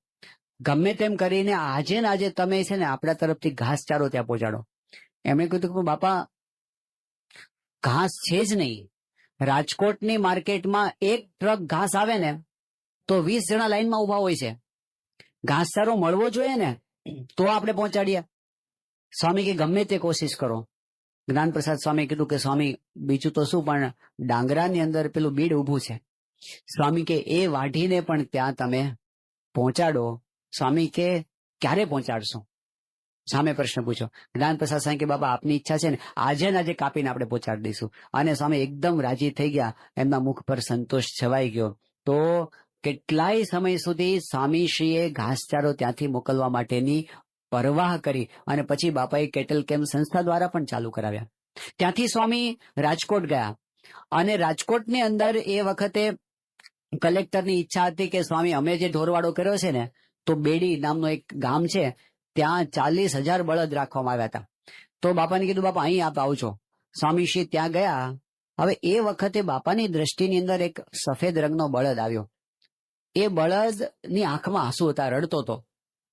ગમે તેમ કરીને આજે ને આજે તમે છે ને આપણા તરફથી ઘાસચારો ત્યાં પહોંચાડો. એમણે કીધું કે બાપા, ઘાસ છે જ નહીં. રાજકોટની માર્કેટમાં એક ટ્રક ઘાસ આવે ને તો 20 જણા લાઈનમાં ઉભા હોય છે. ઘાસચારો મળવો જોઈએ ને તો આપણે પહોંચાડીએ. સ્વામી કે ગમે તે કોશિશ કરો. જ્ઞાન પ્રસાદ સ્વામી કીધું કે સ્વામી, બીજું તો શું, પણ ડાંગરાની અંદર પેલું બીડ ઊભું છે. સ્વામી કે એ વાઢીને પણ ત્યાં તમે પહોંચાડો. સ્વામી કે ક્યારે પહોંચાડશો? સામે પ્રશ્ન પૂછો. જ્ઞાન પ્રસાદ સ્વામી કે બાબા, આપની ઈચ્છા છે ને આજે ને આજે કાપીને આપણે પહોંચાડી દઈશું. અને સ્વામી એકદમ રાજી થઈ ગયા, એમના મુખ પર સંતોષ છવાઈ ગયો. તો કેટલાય સમય સુધી સ્વામીશ્રીએ ઘાસચારો ત્યાંથી મોકલવા માટેની પરવાહ કરી અને પછી બાપાએ કેટલ કેમ્પ સંસ્થા દ્વારા પણ ચાલુ કરાવ્યા. ત્યાંથી સ્વામી રાજકોટ ગયા અને રાજકોટની અંદર એ વખતે કલેક્ટરની ઈચ્છા હતી કે સ્વામી, અમે જે ઢોરવાડો કર્યો છે ને, તો બેડી નામનું એક ગામ છે, ત્યાં 40,000 બળદ રાખવામાં આવ્યા હતા. તો બાપાને કીધું, બાપા અહીં આપ આવજો. સ્વામીશ્રી ત્યાં ગયા. હવે એ વખતે બાપાની દ્રષ્ટિની અંદર એક સફેદ રંગનો બળદ આવ્યો. એ બળદની આંખમાં આંસુ હતા, રડતો હતો.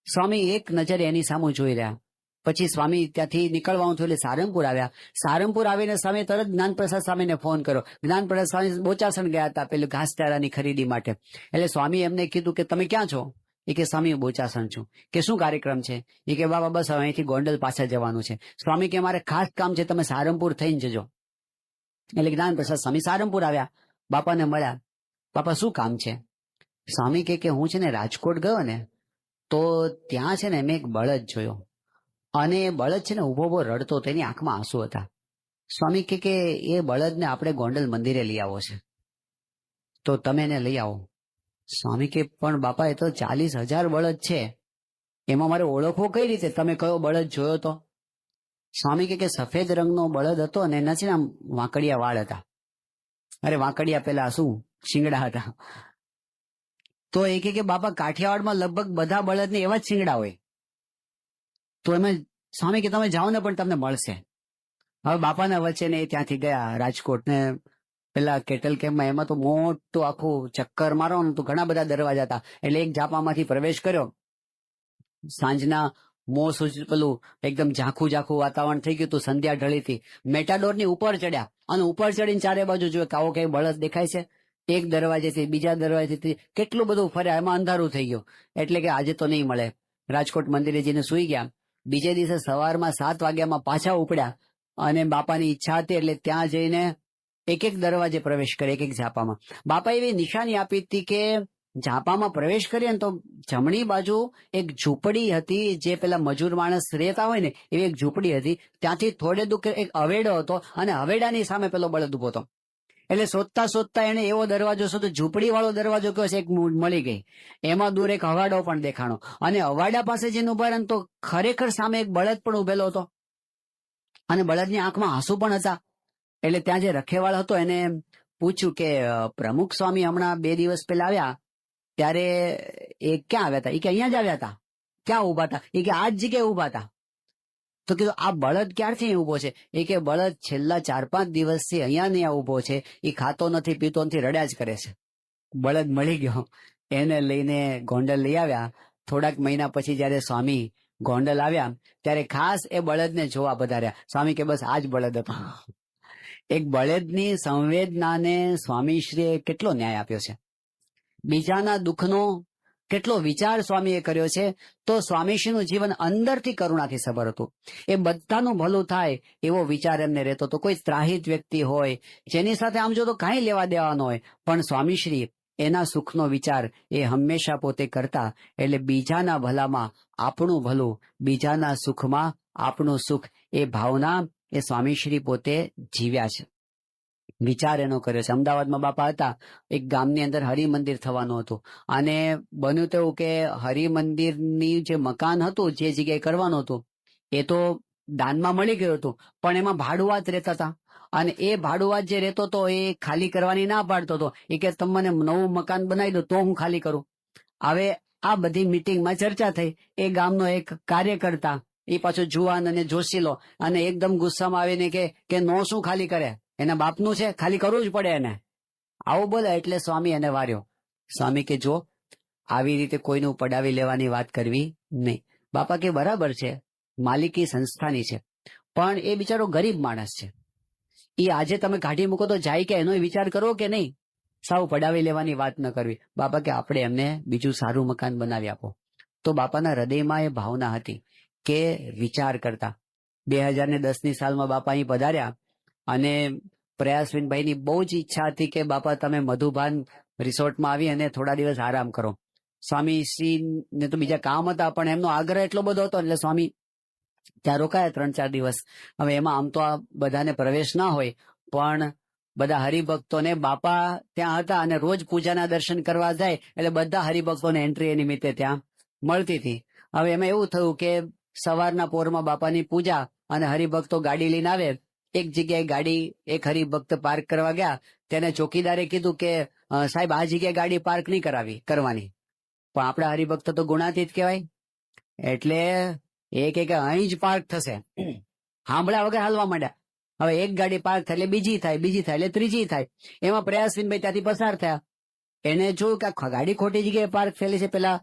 સ્વામી એક નજરે એની સામે જોઈ રહ્યા. પછી સ્વામી ત્યાંથી નીકળવાનું થયું એટલે સારંગપુર આવ્યા. સારંગપુર આવીને સ્વામી તરત જ્ઞાનપ્રસાદ સ્વામીને ફોન કર્યો. જ્ઞાનપ્રસાદ સ્વામી બોચાસણ ગયા હતા પેલું ઘાસચારાની ખરીદી માટે. એટલે સ્વામી એમને કીધું કે તમે ક્યાં છો? એ કે સ્વામી બોચાસણ છું. કે શું કાર્યક્રમ છે? એ કે બાબા બસ અહીંથી ગોંડલ પાછા જવાનું છે. સ્વામી કે મારે ખાસ કામ છે, તમે સારંગપુર થઈને જજો. એટલે જ્ઞાનપ્રસાદ સ્વામી સારંગપુર આવ્યા, બાપાને મળ્યા. બાપા શું કામ છે? સ્વામી કે હું છે ને રાજકોટ ગયો ને તો ત્યાં છે ને મેં એક બળદ જોયો અને એ બળદ છે ને ઉભો રડતો, તેની આંખમાં આંસુ હતા. સ્વામી કે એ બળદને આપણે ગોંડલ મંદિરે લઈ આવો છે, તો તમે એને લઈ આવો. સ્વામી કે પણ બાપા, એ તો 40,000 બળદ છે, એમાં મારે ઓળખવો કઈ રીતે? તમે કયો બળદ જોયો તો? સ્વામી કે સફેદ રંગનો બળદ હતો અને એના છે ને આમ વાંકડિયા વાળ હતા. અરે વાંકડિયા પેલા શું શિંગડા હતા. તો એ કે બાપા, કાઠિયાવાડમાં લગભગ બધા બળદને એવા જ શિંગડા હોય. તો એમાં સ્વામી કે તમે જાઓ ને પણ તમને મળશે. હવે બાપાના વચ્ચે ને એ ત્યાંથી ગયા રાજકોટ ને પેલા કેટલ કેમ્પમાં. એમાં તો મોટું આખું ચક્કર મારો ને તો ઘણા બધા દરવાજા હતા. એટલે એક ઝાપામાંથી પ્રવેશ કર્યો. સાંજના પેલું એકદમ ઝાંખું વાતાવરણ થઈ ગયું હતું. સંધ્યા ઢળી હતી. મેટાડોરની ઉપર ચડ્યા અને ઉપર ચડીને ચારે બાજુ જોયું કે આવો કઈ બળદ દેખાય છે. એક દરવાજેથી બીજા દરવાજેથી કેટલું બધું ફર્યા. એમાં અંધારું થઈ ગયું એટલે કે આજે તો નહીં મળે. રાજકોટ મંદિરે જઈને સુઈ ગયા. બીજે દિવસે સવારમાં 7 વાગ્યામાં પાછા ઉપડ્યા અને બાપાની ઈચ્છા હતી એટલે ત્યાં જઈને એક દરવાજે પ્રવેશ કરે, એક ઝાપામાં. બાપા એવી નિશાની આપી હતી કે ઝાપામાં પ્રવેશ કરીએ ને તો જમણી બાજુ એક ઝૂંપડી હતી, જે પેલા મજૂર માણસ રહેતા હોય ને એવી એક ઝૂંપડી હતી. ત્યાંથી થોડે દૂર એક હવેડો હતો અને હવેડાની સામે પેલો બળદ ઉભો હતો. એટલે શોધતા એને એવો દરવાજો શોધો, ઝૂંપડી વાળો દરવાજો કયો છે એક મળી ગઈ. એમાં દૂર એક હવાડો પણ દેખાણો અને હવાડા પાસે જઈને ઉભા રહે તો ખરેખર સામે એક બળદ પણ ઉભેલો હતો અને બળદની આંખમાં આંસુ પણ હતા. એટલે ત્યાં જે રખેવાળ હતો એને પૂછ્યું કે પ્રમુખ સ્વામી હમણાં 2 દિવસ પહેલા આવ્યા ત્યારે એ ક્યાં આવ્યા હતા? એ કે અહીંયા જ આવ્યા હતા. ક્યાં ઉભા હતા? એ કે આ જ જગ્યાએ ઉભા હતા. તો કીધું આ બળદ ક્યારથી ઉભો છે? એ કે બળદ છેલ્લા 4-5 દિવસથી અહીંયા ને ઉભો છે. એ ખાતો નથી, પીતો નથી, રડ્યા જ કરે છે. બળદ મળી ગયો. એને લઈને ગોંડલ લઈ આવ્યા. થોડાક મહિના પછી જયારે સ્વામી ગોંડલ આવ્યા ત્યારે ખાસ એ બળદને જોવા પધાર્યા. સ્વામી કે બસ આ જ બળદ હતો. એક બળદની સંવેદનાને સ્વામીશ્રીએ કેટલો ન્યાય આપ્યો છે. બીજાના દુઃખનો કેટલો વિચાર સ્વામીએ કર્યો છે. તો સ્વામીશ્રીનું જીવન અંદરથી કરુણાથી સભર હતું. એ બધાનું ભલું થાય એવો વિચાર એમને રહેતો હતો. કોઈ ત્રાહિત વ્યક્તિ હોય જેની સાથે આમ જો તો કાંઈ લેવા દેવાનો હોય, પણ સ્વામીશ્રી એના સુખનો વિચાર એ હંમેશા પોતે કરતા. એટલે બીજાના ભલામાં આપણું ભલું, બીજાના સુખમાં આપણું સુખ, એ ભાવના એ સ્વામીશ્રી પોતે જીવ્યા છે, વિચાર એનો કર્યો છે. અમદાવાદમાં બાપા હતા, એક ગામની અંદર હરિમંદિર થવાનું હતું, અને બન્યું તેવું કે હરિમંદિરની જે મકાન હતું, જે જગ્યાએ કરવાનું હતું, એ તો દાનમાં મળી ગયું હતું, પણ એમાં ભાડુઆત રહેતા હતા. અને એ ભાડુઆત જે રહેતો હતો એ ખાલી કરવાની ના પાડતો હતો. એ કે તમે મને નવું મકાન બનાવી દો તો હું ખાલી કરું. હવે આ બધી મિટિંગમાં ચર્ચા થઈ. એ ગામનો એક કાર્યકર્તા, એ પાછો જુવાન અને જોશીલો, અને એકદમ ગુસ્સામાં આવીને કે નો શું ખાલી કરે, એના બાપનું છે, ખાલી કરવું જ પડે એને. આવું બોલે એટલે સ્વામી એને વાર્યો. સ્વામી કે જો આવી રીતે કોઈનું પડાવી લેવાની વાત કરવી નહીં. બાપા કે બરાબર છે, માલિકી સંસ્થાની છે, પણ એ બિચારો ગરીબ માણસ છે. એ આજે તમે કાઢી મૂકો તો જાય કે એનો વિચાર કરો કે નહીં. સાવ પડાવી લેવાની વાત ન કરવી. બાપા કે આપણે એમને બીજું સારું મકાન બનાવી આપો. તો બાપાના હૃદયમાં એ ભાવના હતી કે વિચાર કરતા. 2010ની સાલમાં બાપા અહીં પધાર્યા, અને પ્રયાસવિનભાઈની બહુ જ ઈચ્છા હતી કે બાપા તમે મધુભાન રિસોર્ટમાં આવી અને થોડા દિવસ આરામ કરો. સ્વામીશ્રીને તો બીજા કામ હતા, પણ એમનો આગ્રહ એટલો બધો હતો એટલે સ્વામી ત્યાં રોકાયા 3-4 દિવસ. હવે એમાં આમ તો આ બધાને પ્રવેશ ના હોય, પણ બધા હરિભક્તોને બાપા ત્યાં હતા અને રોજ પૂજાના દર્શન કરવા જાય, એટલે બધા હરિભક્તોને એન્ટ્રી એ નિમિત્તે ત્યાં મળતી હતી. હવે એમાં એવું થયું કે સવારના પોરમાં બાપાની પૂજા અને હરિભક્તો ગાડી લઈને આવે. એક જગ્યાએ ગાડી એક હરિભક્ત પાર્ક કરવા ગયા. તેને ચોકીદારે કીધું કે સાહેબ આ જગ્યાએ ગાડી પાર્ક નહીં કરવાની, પણ આપણા હરિભક્ત તો ગુણાતીત કહેવાય, એટલે એ કે અહીં જ પાર્ક થશે. સાંભળ્યા વગર હાલવા માંડ્યા. હવે એક ગાડી પાર્ક થાય એટલે બીજી થાય, બીજી થાય એટલે ત્રીજી થાય. એમાં પ્રયાસવિનભાઈ ત્યાંથી પસાર થયા. એને જોયું કે ગાડી ખોટી જગ્યાએ પાર્ક થયેલી છે. પેલા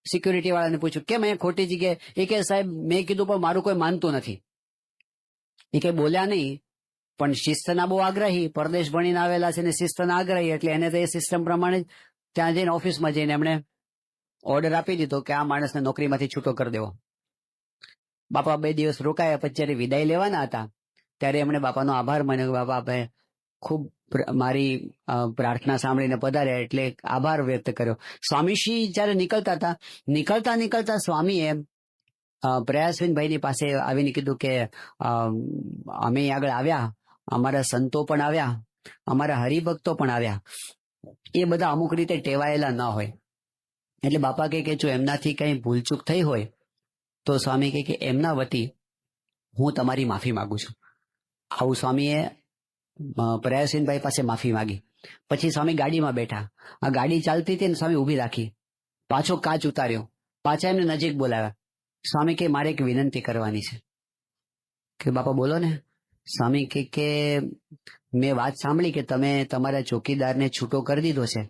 સિક્યુરિટી વાળાને પૂછ્યું કેમ અહીંયા ખોટી જગ્યાએ. એ કે સાહેબ મેં કીધું પણ મારું કોઈ માનતું નથી. એ કે બોલ્યા નહીં, પણ શિસ્તના બહુ આગ્રહી, પરદેશ ભણીને આવેલા છે ને શિસ્તના આગ્રહી, એટલે એને તો એ સિસ્ટમ પ્રમાણે ત્યાં જઈને ઓફિસમાં જઈને એમણે ઓર્ડર આપી દીધો કે આ માણસને નોકરીમાંથી છૂટો કરી દેવો. બાપા 2 દિવસ રોકાયા. પછી જ્યારે વિદાય લેવાના હતા ત્યારે એમણે બાપાનો આભાર માન્યો. બાપા આપે ખૂબ મારી પ્રાર્થના સાંભળીને પધાર્યા, એટલે આભાર વ્યક્ત કર્યો. સ્વામીશ્રી જયારે નીકળતા સ્વામીએ પ્રયાસવિનભાઈની પાસે આવીને કીધું કે અમે આગળ આવ્યા, અમારા સંતો પણ આવ્યા, અમારા હરિભક્તો પણ આવ્યા, એ બધા અમુક રીતે ટેવાયેલા ન હોય, એટલે બાપા કે જો એમનાથી કઈ ભૂલચૂક થઈ હોય તો સ્વામી કે એમના વતી હું તમારી માફી માંગુ છું. આવું સ્વામીએ પ્રયાસવિનભાઈ પાસે માફી માંગી. પછી સ્વામી ગાડીમાં બેઠા. આ ગાડી ચાલતી હતી ને સ્વામી ઊભી રાખી, પાછો કાચ ઉતાર્યો, પાછા એમને નજીક બોલાવ્યા. સ્વામી કે મારે એક વિનંતી કરવાની છે. કે બાપા બોલો ને. સ્વામી કે મેં વાત સાંભળી કે તમે તમારા ચોકીદારને છૂટો કરી દીધો છે.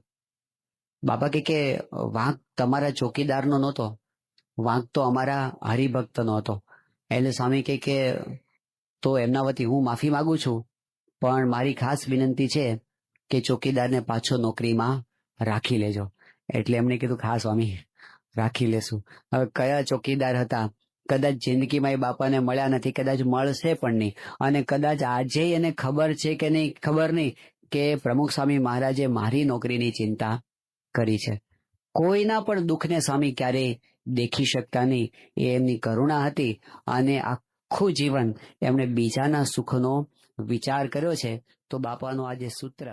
બાપા કે વાંક તમારા ચોકીદારનો નહોતો, વાંક તો અમારા હરિભક્તનો હતો. એટલે સ્વામી કે તો એમના વતી હું માફી માંગુ છું, પણ મારી ખાસ વિનંતી છે કે ચોકીદારને પાછો નોકરીમાં રાખી લેજો. એટલે એમણે કીધું હા સ્વામી રાખી લેશું. હવે કયા ચોકીદાર હતા, કદાચ જિંદગીમાં એ બાપાને મળ્યા નથી, કદાચ મળશે પણ નહીં, અને કદાચ આજે એને ખબર છે કે નહીં ખબર નહીં કે પ્રમુખ સ્વામી મહારાજે મારી નોકરીની ચિંતા કરી છે. કોઈના પણ દુઃખને સ્વામી ક્યારેય દેખી શકતા નહીં, એ એમની કરુણા હતી, અને આખું જીવન એમણે બીજાના સુખનો વિચાર કર્યો છે. તો બાપાનું આ જે સૂત્ર